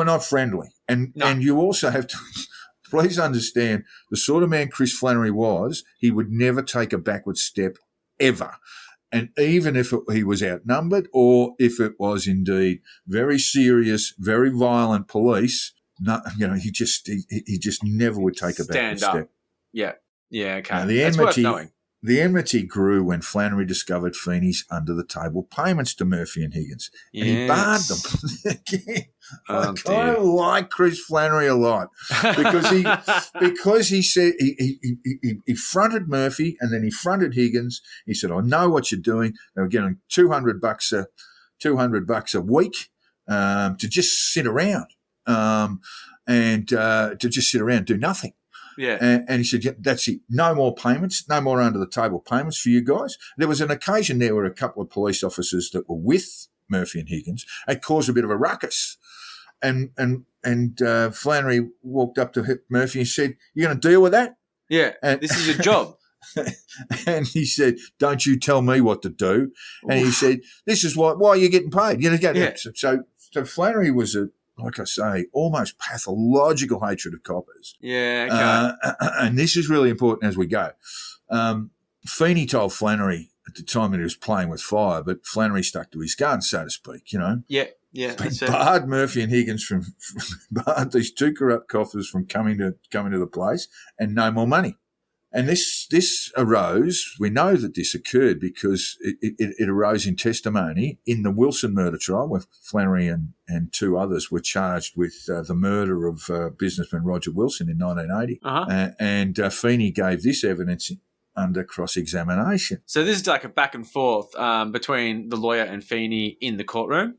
not friendly. And you also have to please understand the sort of man Chris Flannery was, he would never take a backward step ever. And even if he was outnumbered or if it was indeed very serious, very violent police, he just never would take a backward step. Yeah. Yeah, okay. Now, That's worth knowing. The enmity grew when Flannery discovered Feeney's under-the-table payments to Murphy and Higgins, and he barred them. Again, I kind of like Chris Flannery a lot because he said he fronted Murphy and then he fronted Higgins. He said, "I know what you're doing." They were getting $200 a week to just sit around and do nothing. Yeah. And he said, that's it. No more payments, no more under-the-table payments for you guys. There was an occasion there where a couple of police officers that were with Murphy and Higgins had caused a bit of a ruckus. And Flannery walked up to Murphy and said, "You're going to deal with that?" Yeah, this is your job. And he said, "Don't you tell me what to do." And he said, "This is why are you getting paid?" So Flannery was like I say, almost pathological hatred of coppers. Yeah, okay. And this is really important as we go. Feeney told Flannery at the time that he was playing with fire, but Flannery stuck to his guns, so to speak, Yeah, that's it. barred Murphy and Higgins barred these two corrupt coppers from coming to the place, and no more money. And this arose, we know that this occurred because it arose in testimony in the Wilson murder trial where Flannery and two others were charged with the murder of businessman Roger Wilson in 1980. Uh-huh. And Feeney gave this evidence under cross-examination. So this is like a back and forth between the lawyer and Feeney in the courtroom.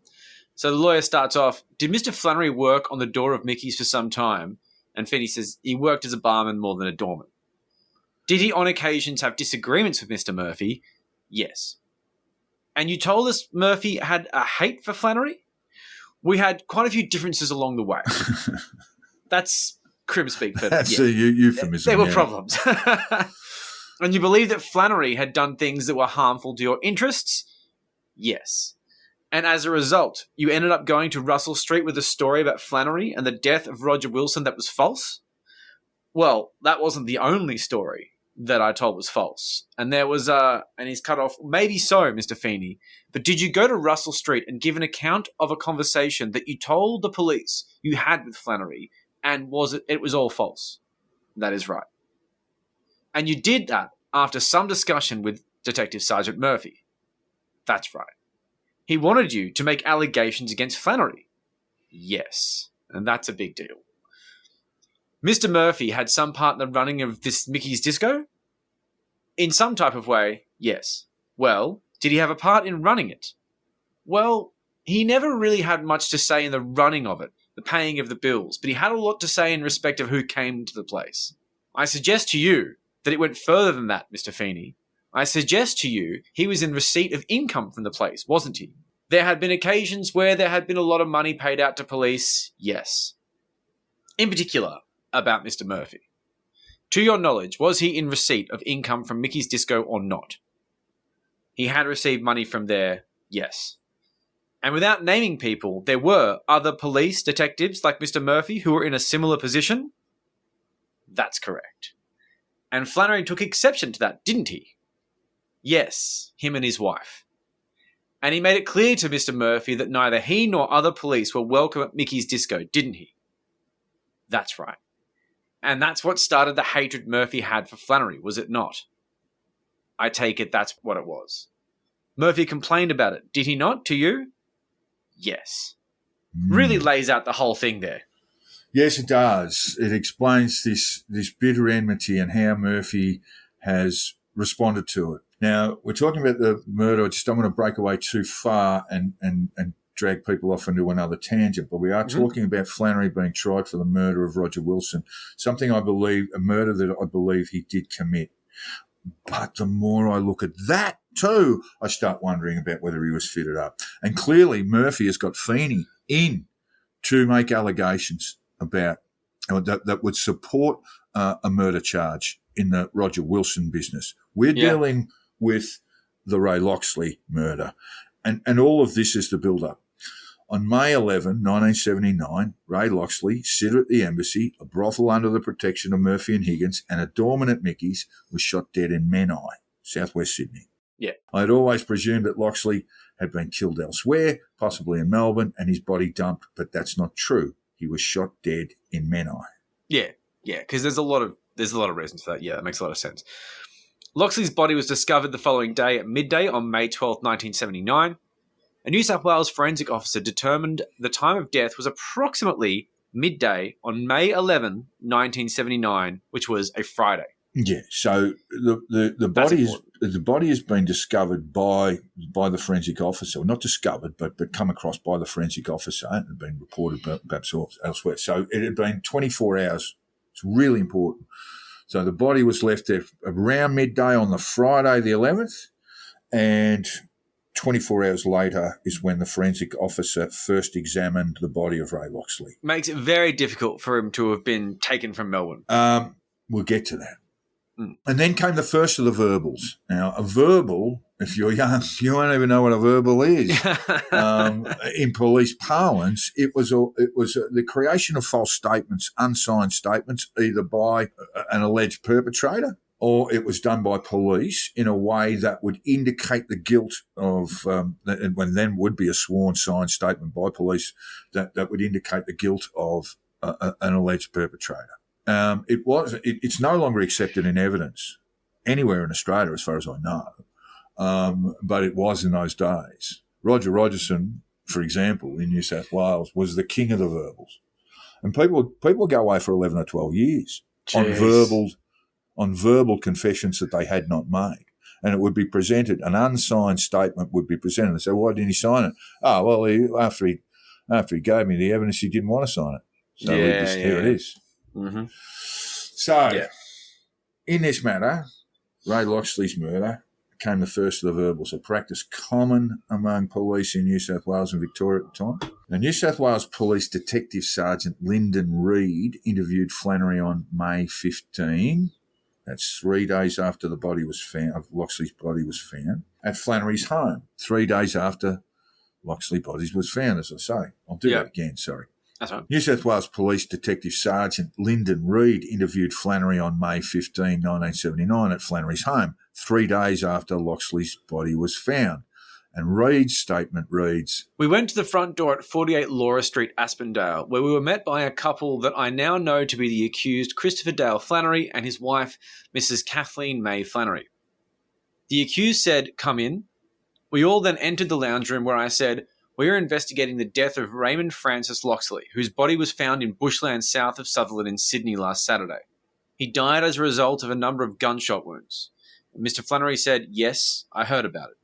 So the lawyer starts off, did Mr. Flannery work on the door of Mickey's for some time? And Feeney says, he worked as a barman more than a doorman. Did he on occasions have disagreements with Mr. Murphy? Yes. And you told us Murphy had a hate for Flannery? We had quite a few differences along the way. That's crib speak. That's a euphemism. There were problems. And you believe that Flannery had done things that were harmful to your interests? Yes. And as a result, you ended up going to Russell Street with a story about Flannery and the death of Roger Wilson that was false? Well, that wasn't the only story that I told was false. And there was and he's cut off, maybe so, Mr. Feeney, but did you go to Russell Street and give an account of a conversation that you told the police you had with Flannery, and it was all false? That is right. And you did that after some discussion with Detective Sergeant Murphy? That's right. He wanted you to make allegations against Flannery? Yes, and that's a big deal. Mr. Murphy had some part in the running of this Mickey's Disco? In some type of way, yes. Well, did he have a part in running it? Well, he never really had much to say in the running of it, the paying of the bills, but he had a lot to say in respect of who came to the place. I suggest to you that it went further than that, Mr. Feeney. I suggest to you he was in receipt of income from the place, wasn't he? There had been occasions where there had been a lot of money paid out to police, yes. In particular, about Mr. Murphy. To your knowledge, was he in receipt of income from Mickey's Disco or not? He had received money from there, yes. And without naming people, there were other police detectives like Mr. Murphy who were in a similar position? That's correct. And Flannery took exception to that, didn't he? Yes, him and his wife. And he made it clear to Mr. Murphy that neither he nor other police were welcome at Mickey's Disco, didn't he? That's right. And that's what started the hatred Murphy had for Flannery, was it not? I take it that's what it was. Murphy complained about it, did he not, to you? Yes. Really lays out the whole thing there. Yes, it does. It explains this bitter enmity and how Murphy has responded to it. Now, we're talking about the murder. I just don't want to break away too far and drag people off into another tangent, but we are talking about Flannery being tried for the murder of Roger Wilson, a murder that I believe he did commit. But the more I look at that too, I start wondering about whether he was fitted up. And clearly Murphy has got Feeney in to make allegations about that would support a murder charge in the Roger Wilson business. We're dealing with the Ray Locksley murder. And all of this is the build-up. On May 11, 1979, Ray Locksley, sitter at the embassy, a brothel under the protection of Murphy and Higgins, and a doorman at Mickey's, was shot dead in Menai, southwest Sydney. Yeah. I had always presumed that Locksley had been killed elsewhere, possibly in Melbourne, and his body dumped, but that's not true. He was shot dead in Menai. Yeah, because there's a lot of reasons for that. Yeah, that makes a lot of sense. Locksley's body was discovered the following day at midday on May 12, 1979. A New South Wales forensic officer determined the time of death was approximately midday on May 11, 1979, which was a Friday. Yeah, so the body has been discovered by the forensic officer, well, not discovered, but come across by the forensic officer. It had been reported perhaps elsewhere. So it had been 24 hours. It's really important. So the body was left there around midday on the Friday the 11th, and 24 hours later is when the forensic officer first examined the body of Ray Locksley. Makes it very difficult for him to have been taken from Melbourne. We'll get to that. And then came the first of the verbals. Now, a verbal If you're young, you won't even know what a verbal is. In police parlance, it was the creation of false statements, unsigned statements, either by an alleged perpetrator or it was done by police in a way that would indicate the guilt of, when then would be a sworn signed statement by police that would indicate the guilt of an alleged perpetrator. It's no longer accepted in evidence anywhere in Australia, as far as I know, but it was in those days. Roger Rogerson, for example, in New South Wales, was the king of the verbals, and people go away for 11 or 12 years on verbal confessions that they had not made. And it would be presented, an unsigned statement would be presented. And say, why didn't he sign it? Oh, well, after he gave me the evidence, he didn't want to sign it. So here it is. Mm-hmm. So, in this matter, Ray Locksley's murder became the first of the verbals, a practice common among police in New South Wales and Victoria at the time. The New South Wales Police Detective Sergeant Lyndon Reed interviewed Flannery on May 15. That's 3 days after the body was found, Locksley's body was found, at Flannery's home. 3 days after Locksley's body was found, as I say. I'll do that again, sorry. That's right. New South Wales Police Detective Sergeant Lyndon Reed interviewed Flannery on May 15, 1979 at Flannery's home, 3 days after Locksley's body was found. And Reed's statement reads, "We went to the front door at 48 Laura Street, Aspendale, where we were met by a couple that I now know to be the accused Christopher Dale Flannery and his wife, Mrs. Kathleen May Flannery. The accused said, 'Come in.' We all then entered the lounge room where I said, 'We are investigating the death of Raymond Francis Locksley, whose body was found in bushland south of Sutherland in Sydney last Saturday. He died as a result of a number of gunshot wounds.' Mr. Flannery said, 'Yes, I heard about it.'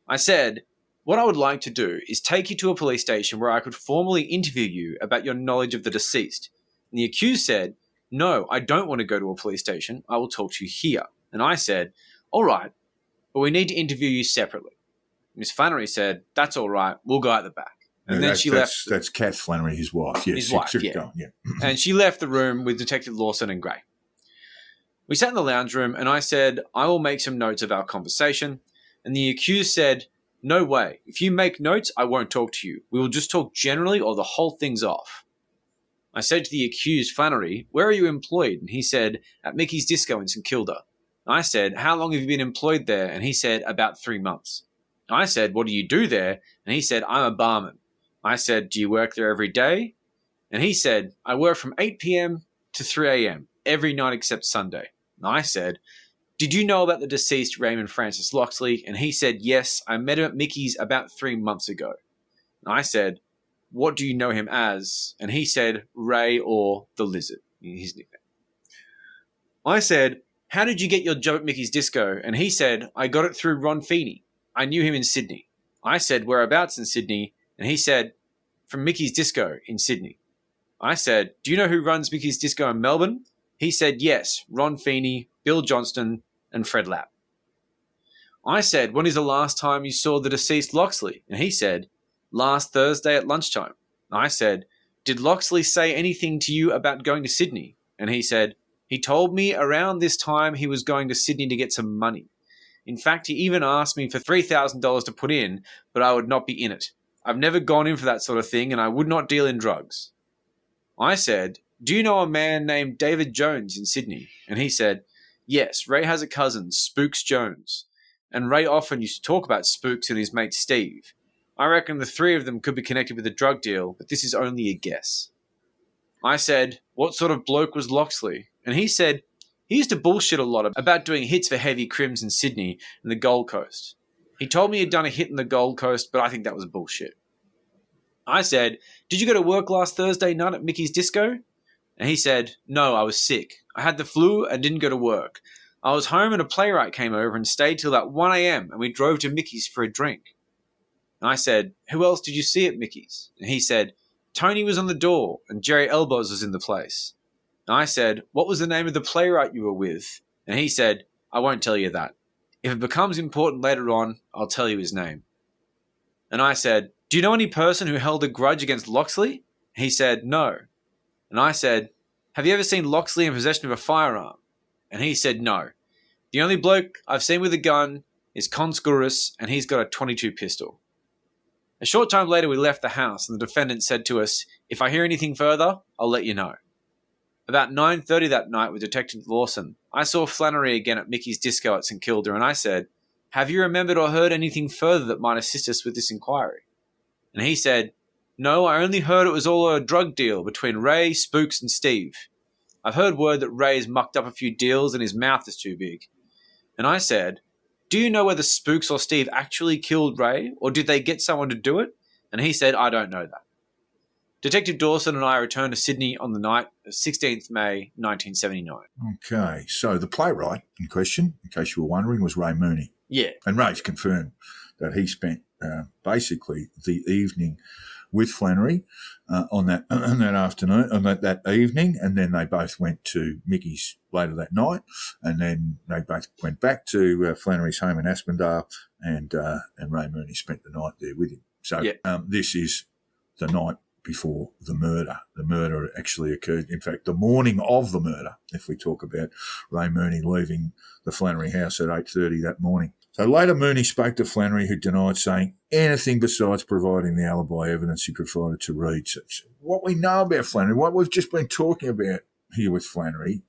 I said, 'What I would like to do is take you to a police station where I could formally interview you about your knowledge of the deceased.' And the accused said, 'No, I don't want to go to a police station. I will talk to you here.' And I said, 'All right, but we need to interview you separately.' Miss Flannery said, 'That's all right. We'll go at the back.' And then she left. That's Kath Flannery, his wife. Yes, his wife, yeah. And she left the room with Detective Lawson and Gray. We sat in the lounge room, and I said, 'I will make some notes of our conversation.' And the accused said, 'No way. If you make notes, I won't talk to you. We will just talk generally or the whole thing's off.' I said to the accused, Flannery, 'Where are you employed?' And he said, 'At Mickey's Disco in St Kilda.' I said, 'How long have you been employed there?' And he said, 'About 3 months.' I said, 'What do you do there?' And he said, 'I'm a barman.' I said, 'Do you work there every day?' And he said, 'I work from 8 p.m. to 3 a.m. every night except Sunday.' And I said, 'Did you know about the deceased Raymond Francis Locksley?' And he said, 'Yes, I met him at Mickey's about 3 months ago.' And I said, 'What do you know him as?' And he said, 'Ray, or the Lizard,' his nickname. I said, 'How did you get your job at Mickey's Disco?' And he said, 'I got it through Ron Feeney. I knew him in Sydney.' I said, 'Whereabouts in Sydney?' And he said, 'From Mickey's Disco in Sydney.' I said, 'Do you know who runs Mickey's Disco in Melbourne?' He said, 'Yes, Ron Feeney, Bill Johnston, and Fred Lapp.' I said, 'When is the last time you saw the deceased Locksley?' And he said, 'Last Thursday at lunchtime.' I said, 'Did Locksley say anything to you about going to Sydney?' And he said, 'He told me around this time he was going to Sydney to get some money. In fact, he even asked me for $3,000 to put in, but I would not be in it. I've never gone in for that sort of thing, and I would not deal in drugs.' I said, 'Do you know a man named David Jones in Sydney?' And he said, 'Yes, Ray has a cousin, Spooks Jones. And Ray often used to talk about Spooks and his mate Steve. I reckon the three of them could be connected with a drug deal, but this is only a guess.' I said, 'What sort of bloke was Locksley?' And he said, 'He used to bullshit a lot about doing hits for heavy crims in Sydney and the Gold Coast. He told me he'd done a hit in the Gold Coast, but I think that was bullshit.' I said, 'Did you go to work last Thursday night at Mickey's Disco?' And he said, 'No, I was sick. I had the flu and didn't go to work. I was home and a playwright came over and stayed till about 1 a.m. and we drove to Mickey's for a drink.' And I said, 'Who else did you see at Mickey's?' And he said, 'Tony was on the door and Jerry Elbows was in the place.' And I said, 'What was the name of the playwright you were with?' And he said, 'I won't tell you that. If it becomes important later on, I'll tell you his name.' And I said, 'Do you know any person who held a grudge against Locksley?' He said, 'No.' And I said, 'Have you ever seen Locksley in possession of a firearm?' And he said, 'No. The only bloke I've seen with a gun is conscurus, and he's got a .22 pistol. A short time later, we left the house, and the defendant said to us, "If I hear anything further, I'll let you know." About 9:30 that night with Detective Lawson, I saw Flannery again at Mickey's Disco at St Kilda, and I said, "Have you remembered or heard anything further that might assist us with this inquiry?" And he said, "No, I only heard it was all a drug deal between Ray, Spooks, and Steve. I've heard word that Ray's mucked up a few deals and his mouth is too big." And I said, "Do you know whether Spooks or Steve actually killed Ray, or did they get someone to do it?" And he said, "I don't know that." Detective Dawson and I returned to Sydney on the night of 16th May 1979. Okay, so the playwright in question, in case you were wondering, was Ray Mooney. Yeah. And Ray's confirmed that he spent basically the evening with Flannery on that afternoon, on that evening, and then they both went to Mickey's later that night, and then they both went back to Flannery's home in Aspendale, and Ray Mooney spent the night there with him. So this is the night before the murder. The murder actually occurred, in fact, the morning of the murder, if we talk about Ray Mooney leaving the Flannery house at 8:30 that morning. So later Mooney spoke to Flannery, who denied saying anything besides providing the alibi evidence he provided to Reed. So what we know about Flannery, what we've just been talking about here with Flannery,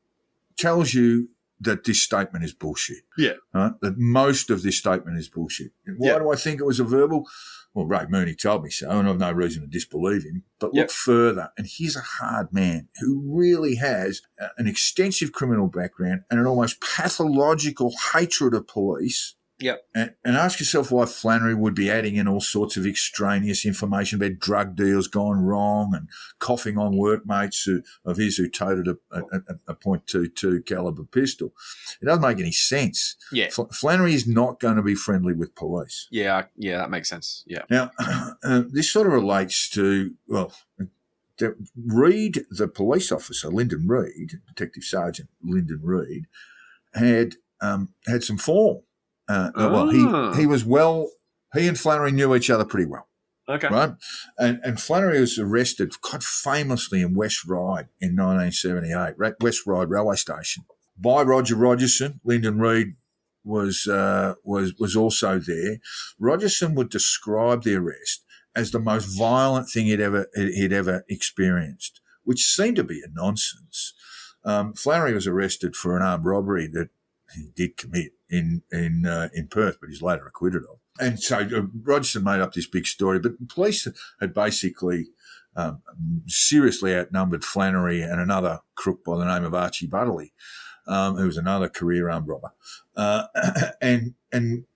tells you that this statement is bullshit. Yeah. Right? That most of this statement is bullshit. And why do I think it was a verbal? Well, Ray Mooney told me so, and I've no reason to disbelieve him. But look further, and he's a hard man who really has an extensive criminal background and an almost pathological hatred of police. Yep. And ask yourself why Flannery would be adding in all sorts of extraneous information about drug deals gone wrong and coughing on workmates of his who toted a .22 caliber pistol. It doesn't make any sense. Yeah. Flannery is not going to be friendly with police. Yeah, that makes sense. Yeah. Now, this sort of relates to, Reed, the police officer, Lyndon Reed, Detective Sergeant Lyndon Reed, had some form. He and Flannery knew each other pretty well. Okay. Right? And Flannery was arrested quite famously in West Ryde in 1978, West Ryde railway station, by Roger Rogerson. Lyndon Reed was also there. Rogerson would describe the arrest as the most violent thing he'd ever experienced, which seemed to be a nonsense. Flannery was arrested for an armed robbery that he did commit in Perth, but he's later acquitted of. And so Rogerson made up this big story, but the police had basically seriously outnumbered Flannery and another crook by the name of Archie Butterley, who was another career armed robber. And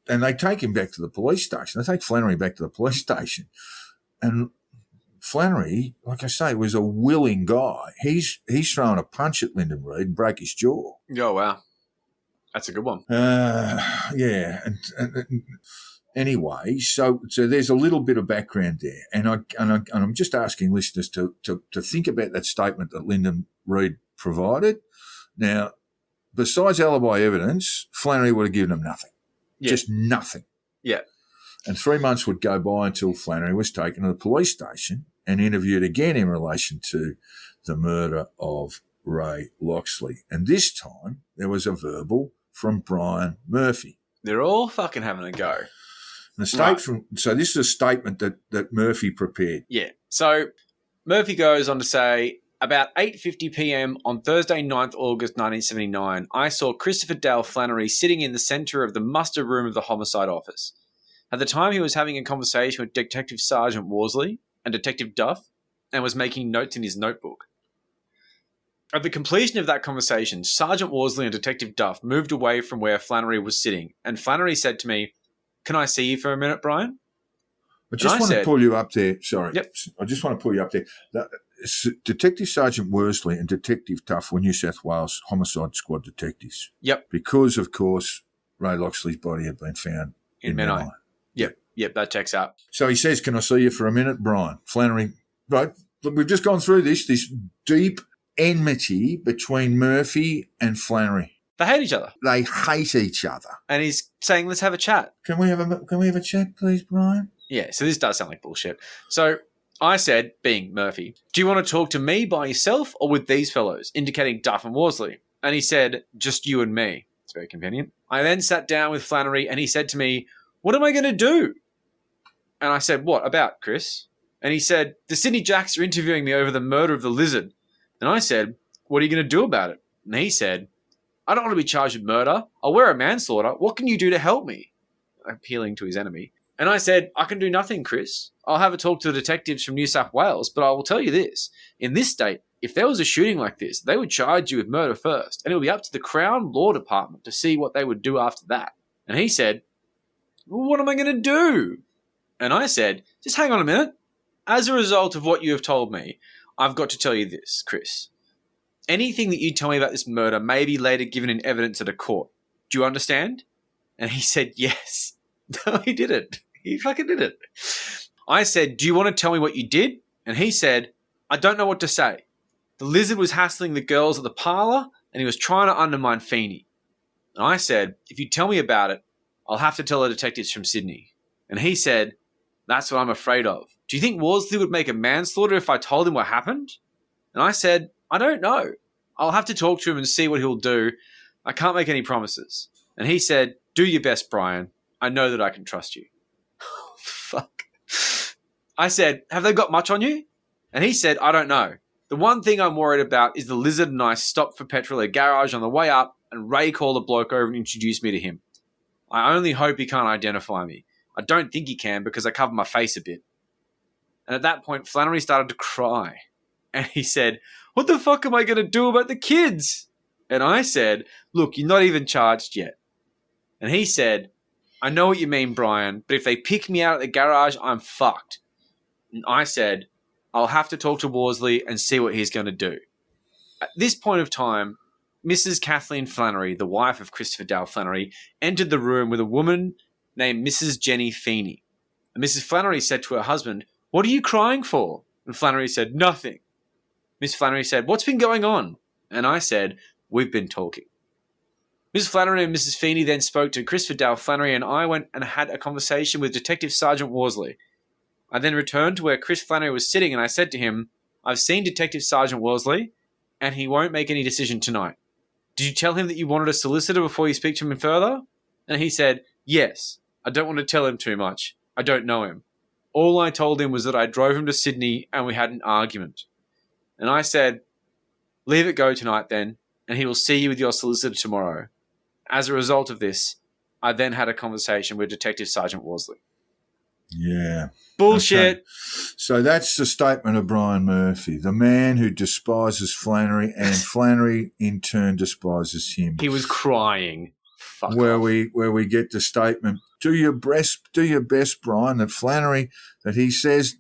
they take him back to the police station. They take Flannery back to the police station. And Flannery, like I say, was a willing guy. He's throwing a punch at Lyndon Reed and break his jaw. Oh, wow. That's a good one. Yeah. And anyway, so there's a little bit of background there, and I'm just asking listeners to think about that statement that Lyndon Reed provided. Now, besides alibi evidence, Flannery would have given him nothing, just nothing. Yeah. And 3 months would go by until Flannery was taken to the police station and interviewed again in relation to the murder of Ray Locksley, and this time there was a verbal from Brian Murphy. They're all fucking having a go. And so this is a statement that Murphy prepared. Yeah. So Murphy goes on to say, about 8:50 p.m. on Thursday, 9th August 1979, I saw Christopher Dale Flannery sitting in the centre of the muster room of the homicide office. At the time, he was having a conversation with Detective Sergeant Worsley and Detective Duff and was making notes in his notebook. At the completion of that conversation, Sergeant Worsley and Detective Duff moved away from where Flannery was sitting, and Flannery said to me, "Can I see you for a minute, Brian?" I just want to pull you up there. Sorry. Yep. I just want to pull you up there. Detective Sergeant Worsley and Detective Duff were New South Wales Homicide Squad detectives. Yep. Because, of course, Ray Locksley's body had been found in Menai. Yep, that checks out. So he says, "Can I see you for a minute, Brian?" Flannery, right, we've just gone through this deep enmity between Murphy and Flannery. They hate each other. They hate each other. And he's saying, "Let's have a chat." Can we have a chat, please, Brian? Yeah, so this does sound like bullshit. So I said, being Murphy, "Do you want to talk to me by yourself or with these fellows?" indicating Duff and Worsley. And he said, "Just you and me." It's very convenient. I then sat down with Flannery and he said to me, "What am I going to do?" And I said, "What about, Chris?" And he said, "The Sydney Jacks are interviewing me over the murder of the lizard." And I said, "What are you going to do about it?" And he said, "I don't want to be charged with murder. I'll wear a manslaughter. What can you do to help me?" Appealing to his enemy. And I said, "I can do nothing, Chris. I'll have a talk to the detectives from New South Wales, but I will tell you this. In this state, if there was a shooting like this, they would charge you with murder first, and it would be up to the Crown Law Department to see what they would do after that." And he said, "Well, what am I going to do?" And I said, "Just hang on a minute. As a result of what you have told me, I've got to tell you this, Chris. Anything that you tell me about this murder may be later given in evidence at a court. Do you understand?" And he said, "Yes." No, he didn't. He fucking didn't. I said, "Do you want to tell me what you did?" And he said, "I don't know what to say. The lizard was hassling the girls at the parlour and he was trying to undermine Feeney." And I said, "If you tell me about it, I'll have to tell the detectives from Sydney." And he said, "That's what I'm afraid of. Do you think Worsley would make a manslaughter if I told him what happened?" And I said, "I don't know. I'll have to talk to him and see what he'll do. I can't make any promises." And he said, "Do your best, Brian. I know that I can trust you." Fuck. I said, "Have they got much on you?" And he said, "I don't know. The one thing I'm worried about is the lizard and I stopped for petrol at a garage on the way up and Ray called a bloke over and introduced me to him. I only hope he can't identify me. I don't think he can because I cover my face a bit." And at that point, Flannery started to cry. And he said, "What the fuck am I going to do about the kids?" And I said, "Look, you're not even charged yet." And he said, "I know what you mean, Brian, but if they pick me out at the garage, I'm fucked." And I said, "I'll have to talk to Worsley and see what he's going to do." At this point of time, Mrs. Kathleen Flannery, the wife of Christopher Dale Flannery, entered the room with a woman named Mrs. Jenny Feeney. And Mrs. Flannery said to her husband, "What are you crying for?" And Flannery said, "Nothing." Miss Flannery said, "What's been going on?" And I said, "We've been talking." Miss Flannery and Mrs. Feeney then spoke to Christopher Dale Flannery and I went and had a conversation with Detective Sergeant Worsley. I then returned to where Chris Flannery was sitting and I said to him, "I've seen Detective Sergeant Worsley and he won't make any decision tonight. Did you tell him that you wanted a solicitor before you speak to him further?" And he said, "Yes. I don't want to tell him too much. I don't know him. All I told him was that I drove him to Sydney and we had an argument." And I said, "Leave it go tonight then, and he will see you with your solicitor tomorrow." As a result of this, I then had a conversation with Detective Sergeant Worsley. Yeah. Bullshit. Okay. So that's the statement of Brian Murphy, the man who despises Flannery, and Flannery in turn despises him. He was crying. Fuck where off. we get the statement, do your best, Brian, that Flannery, that he says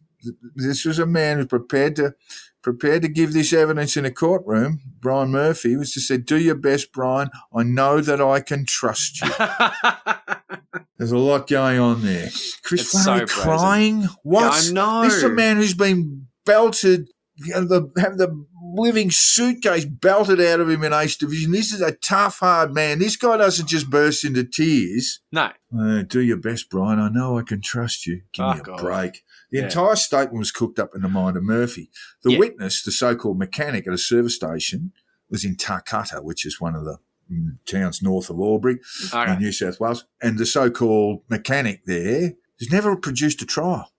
this was a man who's prepared to give this evidence in a courtroom. Brian Murphy was just said, "Do your best, Brian. I know that I can trust you." There's a lot going on there. Chris It's Flannery so crying? What? Yeah, I know. This is a man who's been belted, have the living suitcase belted out of him in Ace Division. This is a tough, hard man. This guy doesn't just burst into tears. No. Do your best, Brian. I know I can trust you. Give me a break. The entire statement was cooked up in the mind of Murphy. The witness, the so-called mechanic at a service station, was in Tarcutta, which is one of the towns north of Albury in New South Wales. And the so-called mechanic there has never produced a trial.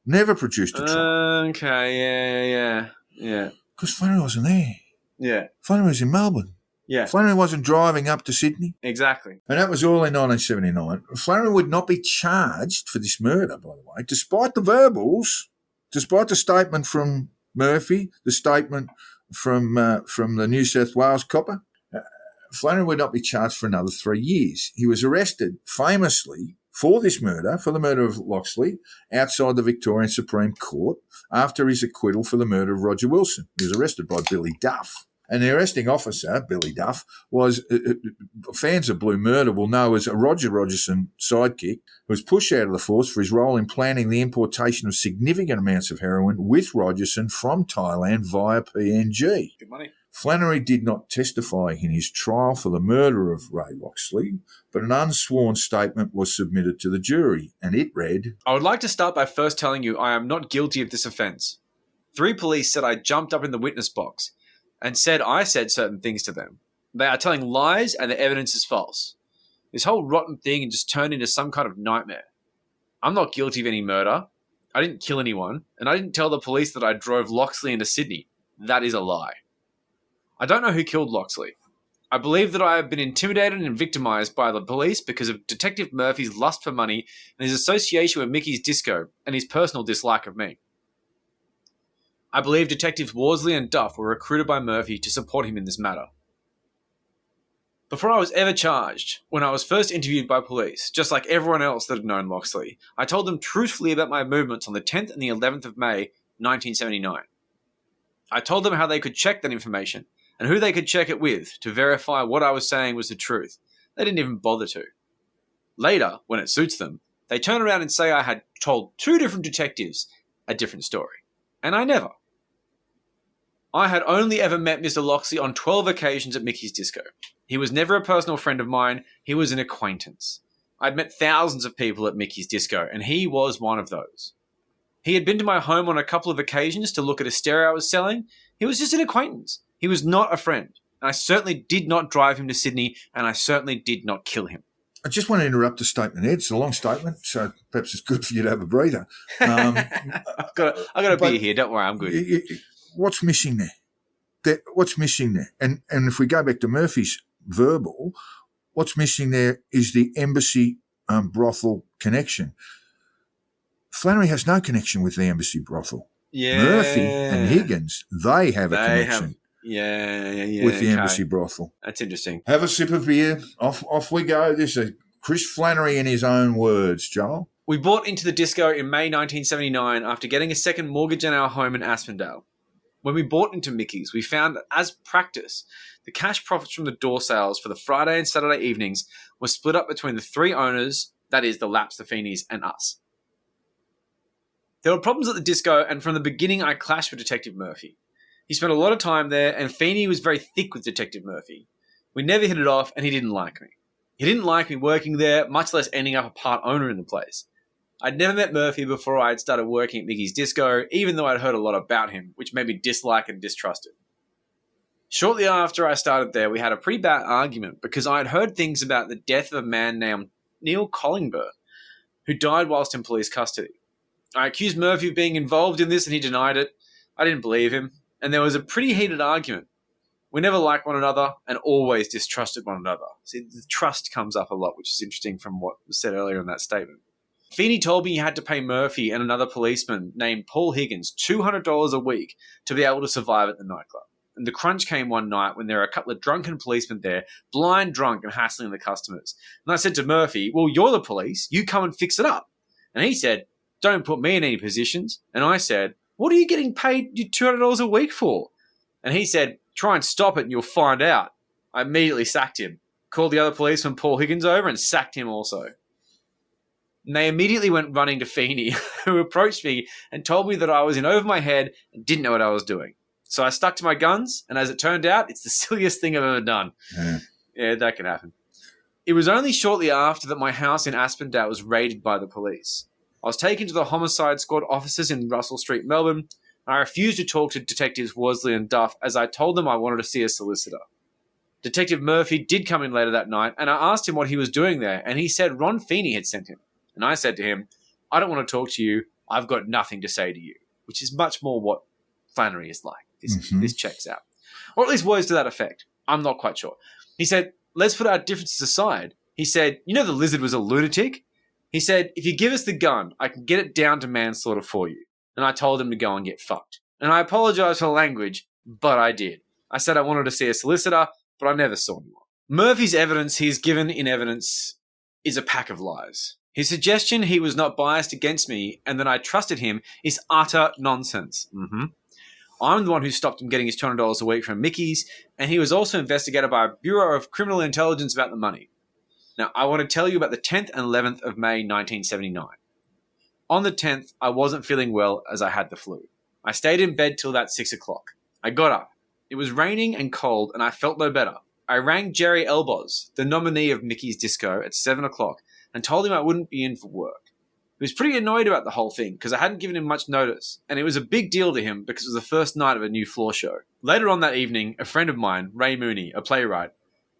Never produced a trial. Okay, yeah. Because Flannery wasn't there. Yeah. Flannery was in Melbourne. Yeah. Flannery wasn't driving up to Sydney. Exactly. And that was all in 1979. Flannery would not be charged for this murder, by the way, despite the verbals, despite the statement from Murphy, the statement from the New South Wales copper. Flannery would not be charged for another 3 years. He was arrested famously for this murder, for the murder of Locksley, outside the Victorian Supreme Court after his acquittal for the murder of Roger Wilson. He was arrested by Billy Duff. And the arresting officer, Billy Duff, was, fans of Blue Murder will know as a Roger Rogerson sidekick, who was pushed out of the force for his role in planning the importation of significant amounts of heroin with Rogerson from Thailand via PNG. Good money. Flannery did not testify in his trial for the murder of Ray Locksley, but an unsworn statement was submitted to the jury, and it read, "I would like to start by first telling you I am not guilty of this offence. 3 police said I jumped up in the witness box and said I said certain things to them. They are telling lies and the evidence is false. This whole rotten thing just turned into some kind of nightmare. I'm not guilty of any murder. I didn't kill anyone. And I didn't tell the police that I drove Locksley into Sydney. That is a lie. I don't know who killed Locksley. I believe that I have been intimidated and victimized by the police because of Detective Murphy's lust for money and his association with Mickey's Disco and his personal dislike of me. I believe Detectives Worsley and Duff were recruited by Murphy to support him in this matter. Before I was ever charged, when I was first interviewed by police, just like everyone else that had known Locksley, I told them truthfully about my movements on the 10th and the 11th of May, 1979. I told them how they could check that information and who they could check it with to verify what I was saying was the truth. They didn't even bother to. Later, when it suits them, they turn around and say I had told 2 different detectives a different story. And I never. I had only ever met Mr. Locksley on 12 occasions at Mickey's Disco. He was never a personal friend of mine, he was an acquaintance. I'd met thousands of people at Mickey's Disco, and he was one of those. He had been to my home on a couple of occasions to look at a stereo I was selling. He was just an acquaintance. He was not a friend. And I certainly did not drive him to Sydney, and I certainly did not kill him. I just want to interrupt the statement, Ed. It's a long statement, so perhaps it's good for you to have a breather. I've got a beer here. Don't worry, I'm good. What's missing there? What's missing there? And if we go back to Murphy's verbal, what's missing there is the embassy brothel connection. Flannery has no connection with the embassy brothel. Yeah. Murphy and Higgins, they have a connection. With the embassy brothel. That's interesting. Have a sip of beer. Off we go. This is Chris Flannery in his own words, Joel. We bought into the disco in May 1979 after getting a second mortgage on our home in Aspendale. When we bought into Mickey's, we found that as practice, the cash profits from the door sales for the Friday and Saturday evenings were split up between the 3 owners, that is, the Laps, the Feenies, and us. There were problems at the disco, and from the beginning I clashed with Detective Murphy. He spent a lot of time there, and Feeney was very thick with Detective Murphy. We never hit it off, and he didn't like me. He didn't like me working there, much less ending up a part owner in the place. I'd never met Murphy before I had started working at Mickey's Disco, even though I'd heard a lot about him, which made me dislike and distrust him. Shortly after I started there, we had a pretty bad argument because I had heard things about the death of a man named Neil Collingburn, who died whilst in police custody. I accused Murphy of being involved in this, and he denied it. I didn't believe him. And there was a pretty heated argument. We never liked one another and always distrusted one another. See, the trust comes up a lot, which is interesting from what was said earlier in that statement. Feeney told me he had to pay Murphy and another policeman named Paul Higgins $200 a week to be able to survive at the nightclub. And the crunch came one night when there were a couple of drunken policemen there, blind drunk and hassling the customers. And I said to Murphy, well, you're the police. You come and fix it up. And he said, don't put me in any positions. And I said, what are you getting paid $200 a week for? And he said, try and stop it and you'll find out. I immediately sacked him, called the other policeman Paul Higgins over and sacked him also. And they immediately went running to Feeney, who approached me and told me that I was in over my head and didn't know what I was doing. So I stuck to my guns, and as it turned out, it's the silliest thing I've ever done. Yeah, that can happen. It was only shortly after that my house in Aspendale was raided by the police. I was taken to the homicide squad offices in Russell Street, Melbourne. And I refused to talk to Detectives Worsley and Duff as I told them I wanted to see a solicitor. Detective Murphy did come in later that night, and I asked him what he was doing there, and he said Ron Feeney had sent him. And I said to him, I don't want to talk to you. I've got nothing to say to you, which is much more what Flannery is like. This checks out. Or at least words to that effect. I'm not quite sure. He said, let's put our differences aside. He said, you know the lizard was a lunatic? He said, if you give us the gun, I can get it down to manslaughter for you. And I told him to go and get fucked. And I apologized for the language, but I did. I said I wanted to see a solicitor, but I never saw anyone. Murphy's evidence he's given in evidence is a pack of lies. His suggestion he was not biased against me and that I trusted him is utter nonsense. I'm the one who stopped him getting his $200 a week from Mickey's, and he was also investigated by a Bureau of Criminal Intelligence about the money. Now, I want to tell you about the 10th and 11th of May 1979. On the 10th, I wasn't feeling well as I had the flu. I stayed in bed till about 6 o'clock. I got up. It was raining and cold, and I felt no better. I rang Jerry Elboz, the nominee of Mickey's Disco, at 7 o'clock and told him I wouldn't be in for work. He was pretty annoyed about the whole thing because I hadn't given him much notice, and it was a big deal to him because it was the first night of a new floor show. Later on that evening, a friend of mine, Ray Mooney, a playwright,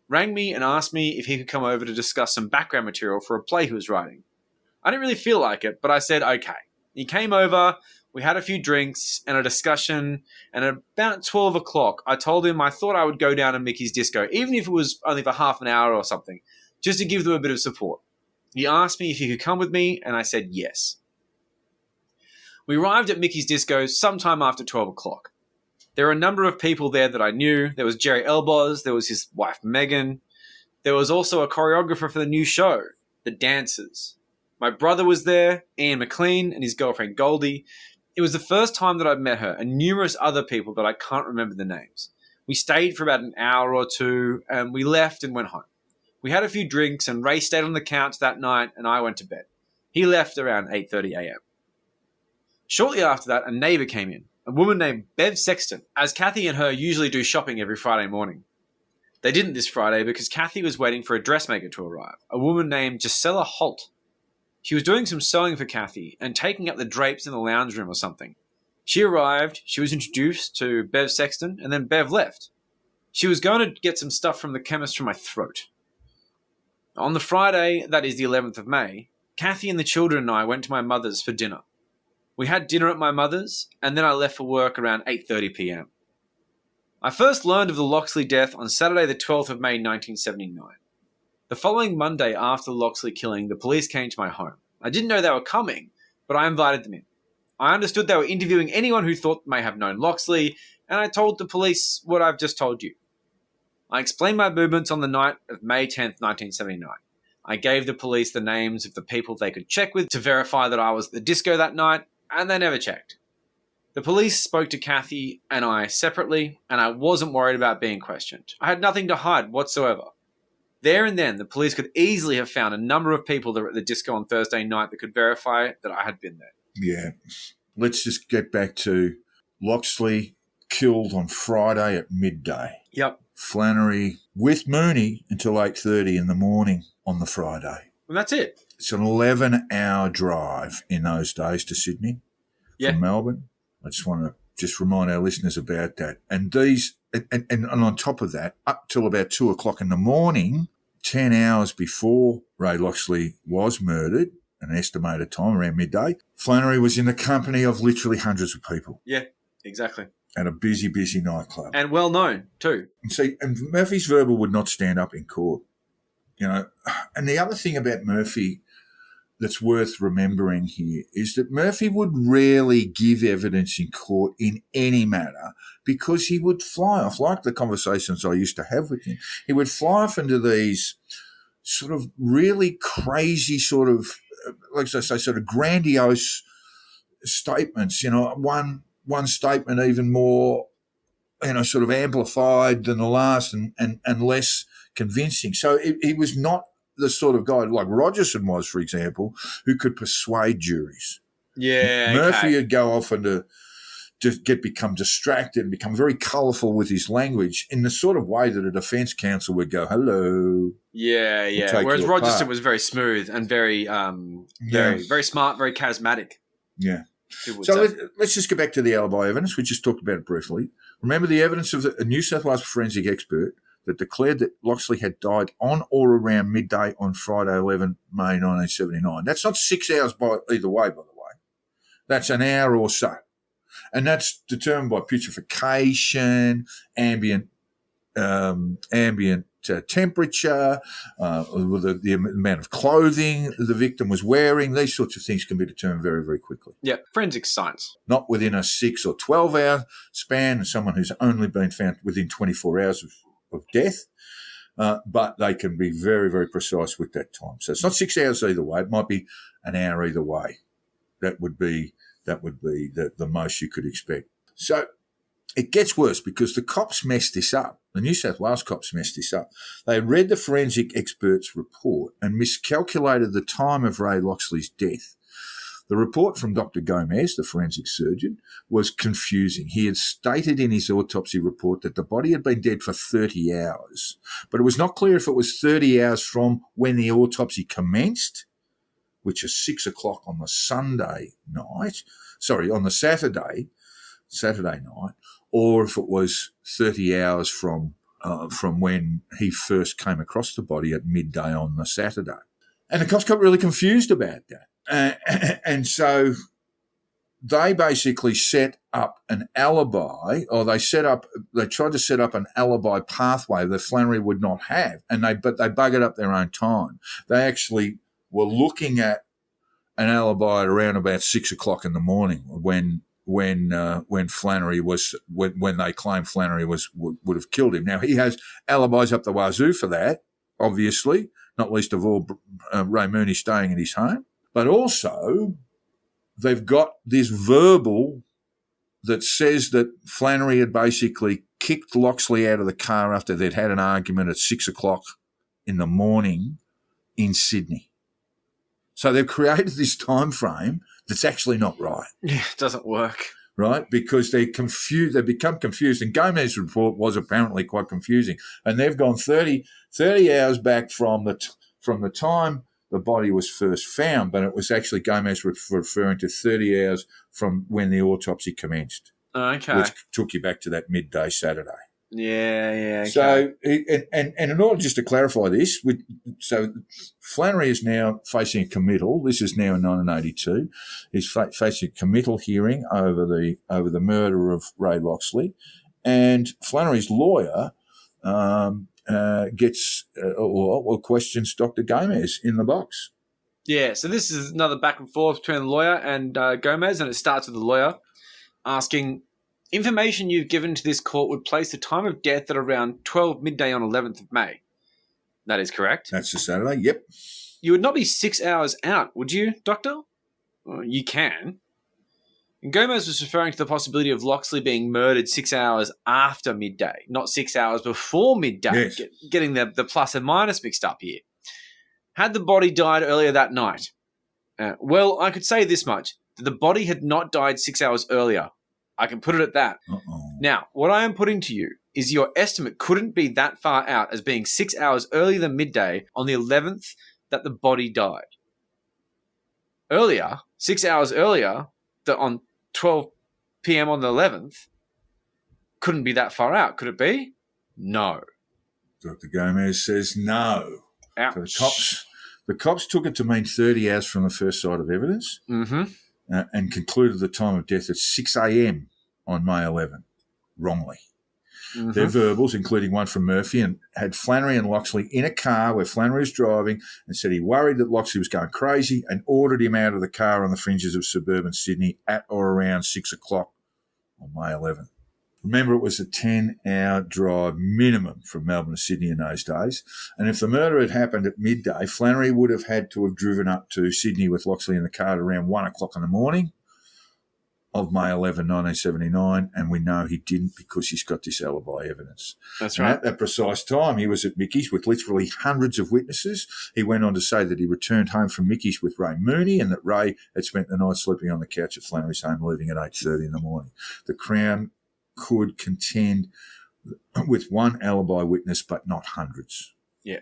rang me and asked me if he could come over to discuss some background material for a play he was writing. I didn't really feel like it, but I said okay. He came over, we had a few drinks and a discussion, and at about 12 o'clock, I told him I thought I would go down to Mickey's Disco, even if it was only for half an hour or something, just to give them a bit of support. He asked me if he could come with me, and I said yes. We arrived at Mickey's Disco sometime after 12 o'clock. There were a number of people there that I knew. There was Jerry Elboz, there was his wife Megan. There was also a choreographer for the new show, The Dancers. My brother was there, Ian McLean, and his girlfriend Goldie. It was the first time that I'd met her, and numerous other people that I can't remember the names. We stayed for about an hour or two, and we left and went home. We had a few drinks, and Ray stayed on the couch that night, and I went to bed. He left around 8:30 a.m. Shortly after that, a neighbour came in, a woman named Bev Sexton, as Kathy and her usually do shopping every Friday morning. They didn't this Friday because Kathy was waiting for a dressmaker to arrive, a woman named Gisela Holt. She was doing some sewing for Kathy and taking up the drapes in the lounge room or something. She arrived, she was introduced to Bev Sexton, and then Bev left. She was going to get some stuff from the chemist for my throat. On the Friday, that is the 11th of May, Kathy and the children and I went to my mother's for dinner. We had dinner at my mother's, and then I left for work around 8:30 p.m. I first learned of the Locksley death on Saturday the 12th of May 1979. The following Monday after the Locksley killing, the police came to my home. I didn't know they were coming, but I invited them in. I understood they were interviewing anyone who thought may have known Locksley, and I told the police what I've just told you. I explained my movements on the night of May 10th, 1979. I gave the police the names of the people they could check with to verify that I was at the disco that night, and they never checked. The police spoke to Kathy and I separately, and I wasn't worried about being questioned. I had nothing to hide whatsoever. There and then, the police could easily have found a number of people that were at the disco on Thursday night that could verify that I had been there. Yeah. Let's just get back to Locksley killed on Friday at midday. Yep. Flannery with Mooney until 8:30 in the morning on the Friday. And that's it. It's an 11-hour drive in those days to Sydney from Melbourne. I just want to remind our listeners about that. And and on top of that, up till about 2 o'clock in the morning, 10 hours before Ray Locksley was murdered, an estimated time around midday, Flannery was in the company of literally hundreds of people. Yeah, exactly. At a busy, busy nightclub. And well known, too. And Murphy's verbal would not stand up in court. You know, and the other thing about Murphy that's worth remembering here is that Murphy would rarely give evidence in court in any matter because he would fly off, like the conversations I used to have with him. He would fly off into these sort of really crazy sort of, like I say, sort of grandiose statements, you know, one statement even more, you know, sort of amplified than the last and less convincing. So he was not the sort of guy like Rogerson was, for example, who could persuade juries. Yeah, Murphy would go off and become distracted and become very colourful with his language in the sort of way that a defence counsel would go, hello. Yeah, yeah. Whereas Rogerson was very smooth and very smart, very charismatic. Yeah. So let's just get back to the alibi evidence. We just talked about it briefly. Remember the evidence of a New South Wales forensic expert that declared that Locksley had died on or around midday on Friday, 11 May 1979. That's not 6 hours by either way, by the way. That's an hour or so. And that's determined by putrefaction, ambient temperature, the amount of clothing the victim was wearing. These sorts of things can be determined very, very quickly. Yeah, forensic science. Not within a 6 or 12-hour span, someone who's only been found within 24 hours of death, but they can be very, very precise with that time. So it's not 6 hours either way. It might be an hour either way. That would be the most you could expect. So it gets worse because the cops messed this up. The New South Wales cops messed this up. They read the forensic expert's report and miscalculated the time of Ray Locksley's death. The report from Dr. Gomez, the forensic surgeon, was confusing. He had stated in his autopsy report that the body had been dead for 30 hours, but it was not clear if it was 30 hours from when the autopsy commenced, which is 6 o'clock on the Saturday night, or if it was 30 hours from from when he first came across the body at midday on the Saturday. And the cops got really confused about that. And so they basically set up an alibi, or they tried to set up an alibi pathway that Flannery would not have, but they buggered up their own time. They actually were looking at an alibi at around about 6 o'clock in the morning when Flannery was when they claimed Flannery would have killed him. Now he has alibis up the wazoo for that, obviously, not least of all Ray Mooney staying at his home, but also they've got this verbal that says that Flannery had basically kicked Locksley out of the car after they'd had an argument at 6 o'clock in the morning in Sydney. So they've created this time frame that's actually not right. Yeah, it doesn't work. Right, because they're confused. They've become confused, and Gomez's report was apparently quite confusing. And they've gone 30 hours back from the time the body was first found, but it was actually Gomez referring to 30 hours from when the autopsy commenced. Okay. Which took you back to that midday Saturday. Yeah. Okay. So, and in order just to clarify this, so Flannery is now facing a committal. This is now in 1982. He's facing a committal hearing over the murder of Ray Locksley, and Flannery's lawyer gets or questions Dr. Gomez in the box. Yeah. So this is another back and forth between the lawyer and Gomez, and it starts with the lawyer asking, information you've given to this court would place the time of death at around 12 midday on 11th of May. That is correct. That's the Saturday, yep. You would not be 6 hours out, would you, Doctor? Well, you can. And Gomez was referring to the possibility of Locksley being murdered 6 hours after midday, not 6 hours before midday, yes. Getting the plus and minus mixed up here. Had the body died earlier that night? Well, I could say this much, that the body had not died 6 hours earlier. I can put it at that. Uh-oh. Now, what I am putting to you is your estimate couldn't be that far out as being 6 hours earlier than midday on the 11th that the body died. Earlier, 6 hours earlier, on 12 p.m. on the 11th, couldn't be that far out, could it be? No. Dr. Gomez says no. Ouch. So the cops took it to mean 30 hours from the first sight of evidence. Mm-hmm. And concluded the time of death at 6 a.m. on May 11, wrongly. Mm-hmm. Their verbals, including one from Murphy, and had Flannery and Locksley in a car where Flannery was driving, and said he worried that Locksley was going crazy and ordered him out of the car on the fringes of suburban Sydney at or around 6 o'clock on May 11. Remember, it was a 10-hour drive minimum from Melbourne to Sydney in those days. And if the murder had happened at midday, Flannery would have had to have driven up to Sydney with Locksley in the car at around 1 o'clock in the morning of May 11, 1979. And we know he didn't because he's got this alibi evidence. That's and right. At that precise time, he was at Mickey's with literally hundreds of witnesses. He went on to say that he returned home from Mickey's with Ray Mooney and that Ray had spent the night sleeping on the couch at Flannery's home, leaving at 8:30 in the morning. The Crown could contend with one alibi witness, but not hundreds. Yeah.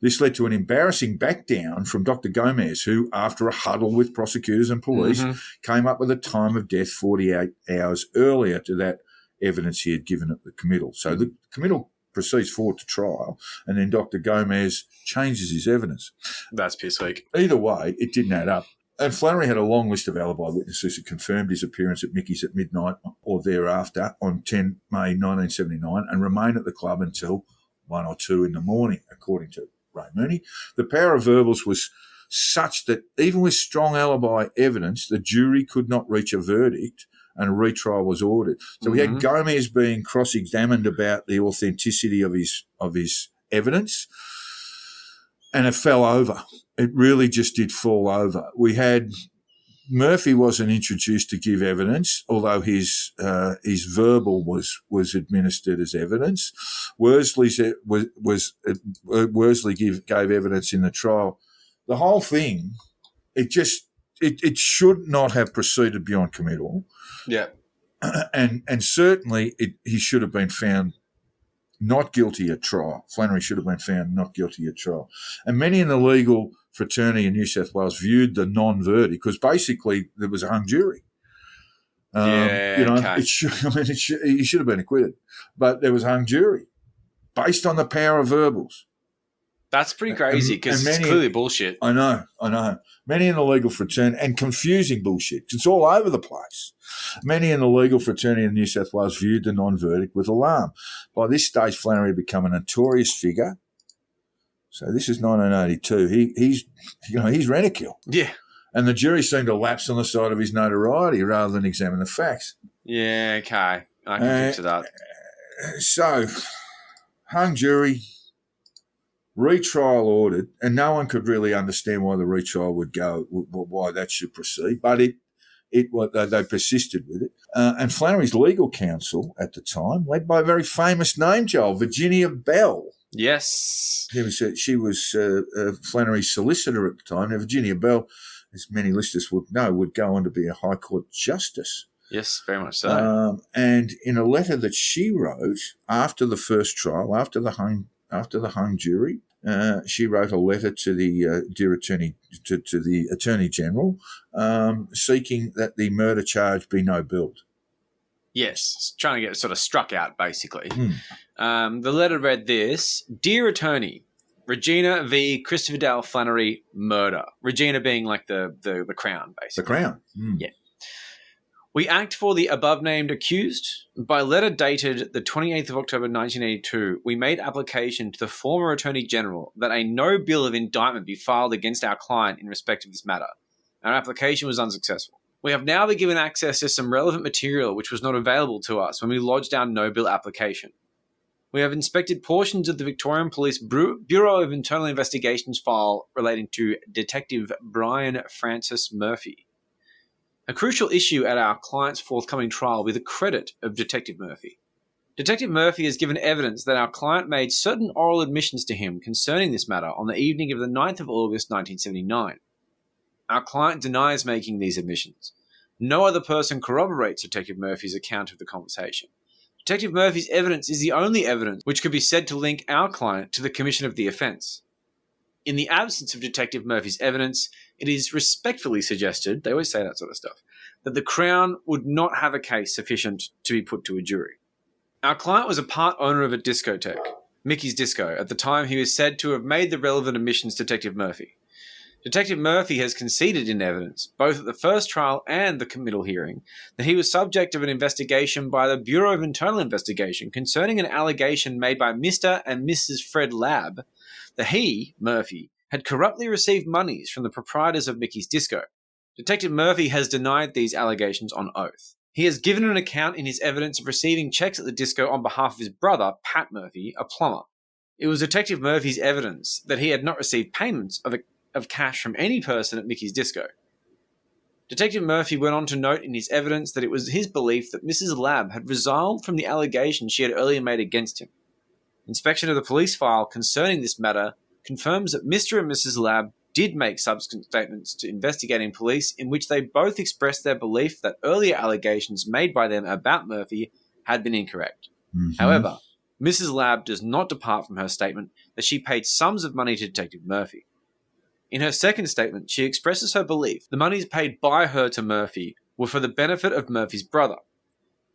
This led to an embarrassing back down from Dr. Gomez, who, after a huddle with prosecutors and police, came up with a time of death 48 hours earlier to that evidence he had given at the committal. So the committal proceeds forward to trial, and then Dr. Gomez changes his evidence. That's piss weak. Either way, it didn't add up. And Flannery had a long list of alibi witnesses who confirmed his appearance at Mickey's at midnight or thereafter on 10 May 1979 and remained at the club until 1 or 2 in the morning, according to Ray Mooney. The power of verbals was such that even with strong alibi evidence, the jury could not reach a verdict and a retrial was ordered. So we had Gomez being cross-examined about the authenticity of his evidence, and it fell over. It really just did fall over. We had Murphy wasn't introduced to give evidence, although his verbal was administered as evidence. Worsley gave evidence in the trial. The whole thing, it should not have proceeded beyond committal. Yeah, and certainly he should have been found not guilty at trial. Flannery should have been found not guilty at trial. And many in the legal fraternity in New South Wales viewed the non-verdict because basically there was a hung jury. Okay. He should have been acquitted, but there was a hung jury. based on the power of verbals. That's pretty crazy because it's clearly bullshit. I know. Many in the legal fraternity, and confusing bullshit. It's all over the place. Many in the legal fraternity in New South Wales viewed the non-verdict with alarm. By this stage, Flannery had become a notorious figure. So this is 1982. He's rentakill. Yeah. And the jury seemed to lapse on the side of his notoriety rather than examine the facts. Yeah, okay. I can picture that. So, hung jury, retrial ordered, and no one could really understand why the retrial would go, why that should proceed, but they persisted with it. And Flannery's legal counsel at the time, led by a very famous name, Joel, Virginia Bell. Yes. She was Flannery's solicitor at the time. Now, Virginia Bell, as many listeners would know, would go on to be a High Court justice. Yes, very much so. And in a letter that she wrote after the first trial, after the hung jury, she wrote a letter to the dear attorney to the Attorney General, seeking that the murder charge be no billed. Yes, trying to get it sort of struck out, basically. The letter read this: Dear Attorney, Regina v. Christopher Dale Flannery murder. Regina being like the Crown, basically. The Crown. Yeah. We act for the above-named accused. By letter dated the 28th of October 1982, we made application to the former Attorney General that a no bill of indictment be filed against our client in respect of this matter. Our application was unsuccessful. We have now been given access to some relevant material which was not available to us when we lodged our no bill application. We have inspected portions of the Victorian Police Bureau of Internal Investigations file relating to Detective Brian Francis Murphy. A crucial issue at our client's forthcoming trial will be the credit of Detective Murphy. Detective Murphy has given evidence that our client made certain oral admissions to him concerning this matter on the evening of the 9th of August 1979. Our client denies making these admissions. No other person corroborates Detective Murphy's account of the conversation. Detective Murphy's evidence is the only evidence which could be said to link our client to the commission of the offence. In the absence of Detective Murphy's evidence, it is respectfully suggested, they always say that sort of stuff, that the Crown would not have a case sufficient to be put to a jury. Our client was a part owner of a discotheque, Mickey's Disco, at the time he was said to have made the relevant admissions to Detective Murphy. Detective Murphy has conceded in evidence, both at the first trial and the committal hearing, that he was subject of an investigation by the Bureau of Internal Investigation concerning an allegation made by Mr. and Mrs. Fred Labb that he, Murphy, had corruptly received monies from the proprietors of Mickey's Disco. Detective Murphy has denied these allegations on oath. He has given an account in his evidence of receiving checks at the disco on behalf of his brother, Pat Murphy, a plumber. It was Detective Murphy's evidence that he had not received payments of cash from any person at Mickey's Disco. Detective Murphy went on to note in his evidence that it was his belief that Mrs. Labb had resiled from the allegations she had earlier made against him. Inspection of the police file concerning this matter confirms that Mr. and Mrs. Labb did make subsequent statements to investigating police in which they both expressed their belief that earlier allegations made by them about Murphy had been incorrect. However, Mrs. Labb does not depart from her statement that she paid sums of money to Detective Murphy. In her second statement, she expresses her belief the monies paid by her to Murphy were for the benefit of Murphy's brother.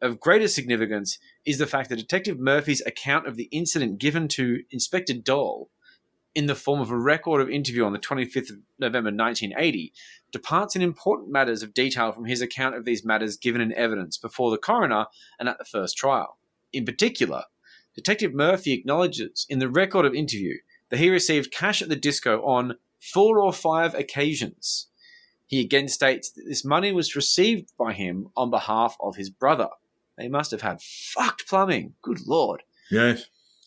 Of greater significance is the fact that Detective Murphy's account of the incident given to Inspector Dole in the form of a record of interview on the 25th of November 1980 departs in important matters of detail from his account of these matters given in evidence before the coroner and at the first trial. In particular, Detective Murphy acknowledges in the record of interview that he received cash at the disco on 4 or 5 occasions. He again states that this money was received by him on behalf of his brother. They must have had fucked plumbing. Good Lord. Yes.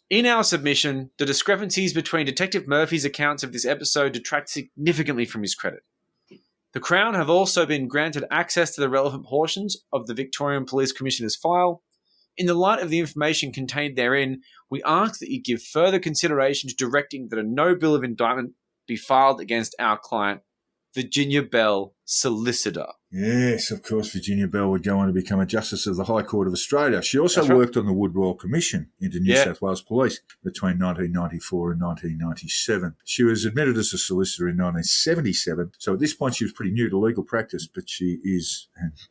In our submission, the discrepancies between Detective Murphy's accounts of this episode detract significantly from his credit. The Crown have also been granted access to the relevant portions of the Victorian Police Commissioner's file. In the light of the information contained therein, we ask that you give further consideration to directing that a no bill of indictment be filed against our client, Virginia Bell, solicitor. Yes, of course, Virginia Bell would go on to become a Justice of the High Court of Australia. She also worked on the Wood Royal Commission into New South Wales Police between 1994 and 1997. She was admitted as a solicitor in 1977, so at this point she was pretty new to legal practice, but she is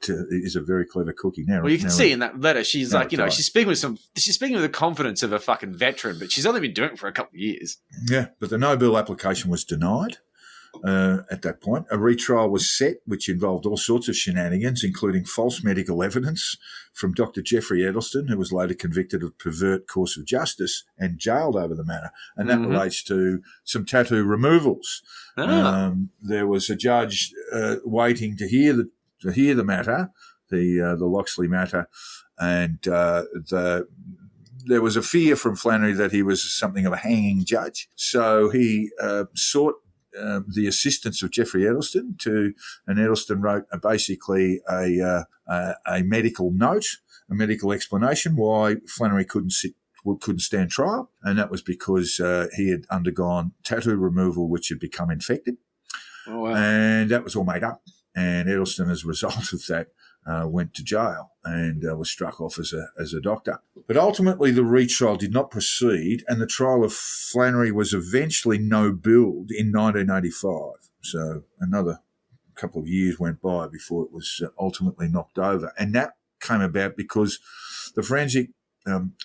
a very clever cookie now. Well, you can see in that letter, she's like, you know, she's speaking with the confidence of a fucking veteran, but she's only been doing it for a couple of years. Yeah, but the no bill application was denied. At that point, a retrial was set, which involved all sorts of shenanigans, including false medical evidence from Dr. Jeffrey Edelston, who was later convicted of pervert course of justice and jailed over the matter. And that relates to some tattoo removals. There was a judge waiting to hear the matter, the Locksley matter, and there was a fear from Flannery that he was something of a hanging judge. So he sought the assistance of Jeffrey Edelston and Edelston wrote basically a medical note, a medical explanation why Flannery couldn't stand trial, and that was because he had undergone tattoo removal which had become infected. Oh, wow. And that was all made up. And Edelston, as a result of that, went to jail and was struck off as a doctor. But ultimately, the retrial did not proceed, and the trial of Flannery was eventually no-billed in 1985. So another couple of years went by before it was ultimately knocked over. And that came about because the forensic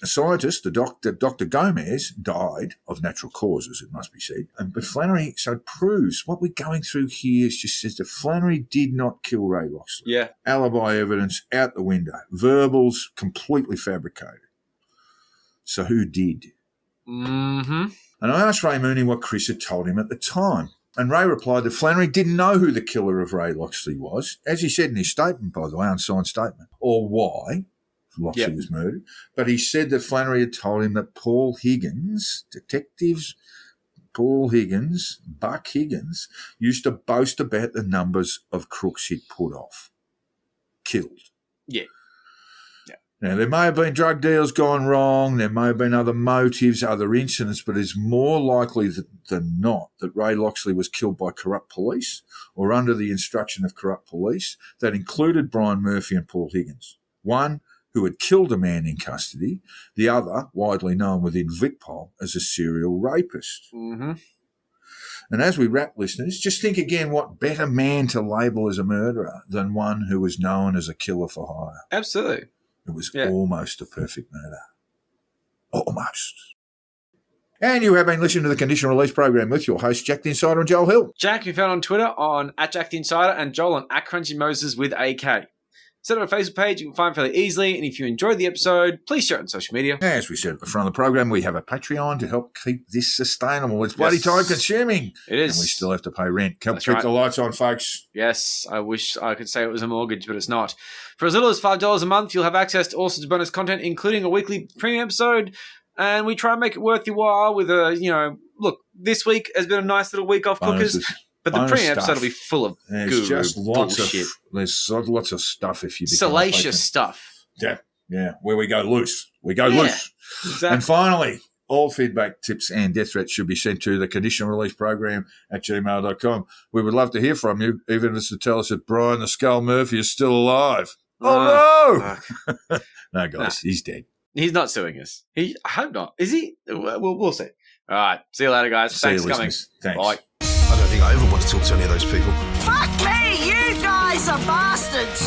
scientist, Dr. Gomez, died of natural causes, it must be said. But Flannery, so it proves what we're going through here is just says that Flannery did not kill Ray Locksley. Yeah. Alibi evidence out the window. Verbals completely fabricated. So who did? Mm-hmm. And I asked Ray Mooney what Chris had told him at the time. And Ray replied that Flannery didn't know who the killer of Ray Locksley was, as he said in his statement, by the way, unsigned statement, or why Locksley was murdered. But he said that Flannery had told him that Buck Higgins, used to boast about the numbers of crooks he'd put off, killed. Yeah. Now, there may have been drug deals gone wrong, there may have been other motives, other incidents, but it's more likely than not that Ray Locksley was killed by corrupt police or under the instruction of corrupt police that included Brian Murphy and Paul Higgins. One who had killed a man in custody, the other, widely known within Vicpol as a serial rapist. Mm-hmm. And as we wrap, listeners, just think again what better man to label as a murderer than one who was known as a killer for hire. Absolutely. It was almost a perfect murder. Almost. And you have been listening to the Conditional Release program with your host, Jack the Insider and Joel Hill. Jack can be found on Twitter on @JackTheInsider and Joel on @CrunchyMoses with AK. Set up a Facebook page you can find fairly easily, and if you enjoyed the episode, please share it on social media. As we said at the front of the program, we have a Patreon to help keep this sustainable. It's bloody time-consuming. It is. And we still have to pay rent. Help keep the lights on, folks. Yes, I wish I could say it was a mortgage, but it's not. For as little as $5 a month, you'll have access to all sorts of bonus content, including a weekly premium episode, and we try and make it worth your while with look, this week has been a nice little week off Cookers. But the pre episode will be full of guru bullshit. There's lots of stuff if you become salacious stuff. Yeah. Where we go loose. Loose. Exactly. And finally, all feedback, tips, and death threats should be sent to the Conditional Release program @gmail.com. We would love to hear from you, even if it's to tell us that Brian the Skull Murphy is still alive. Oh no! No, guys, he's dead. He's not suing us. I hope not. Is he? We'll see. All right. See you later, guys. Thanks for coming. Thanks. Bye. I don't think I ever want to talk to any of those people. Fuck me, you guys are bastards!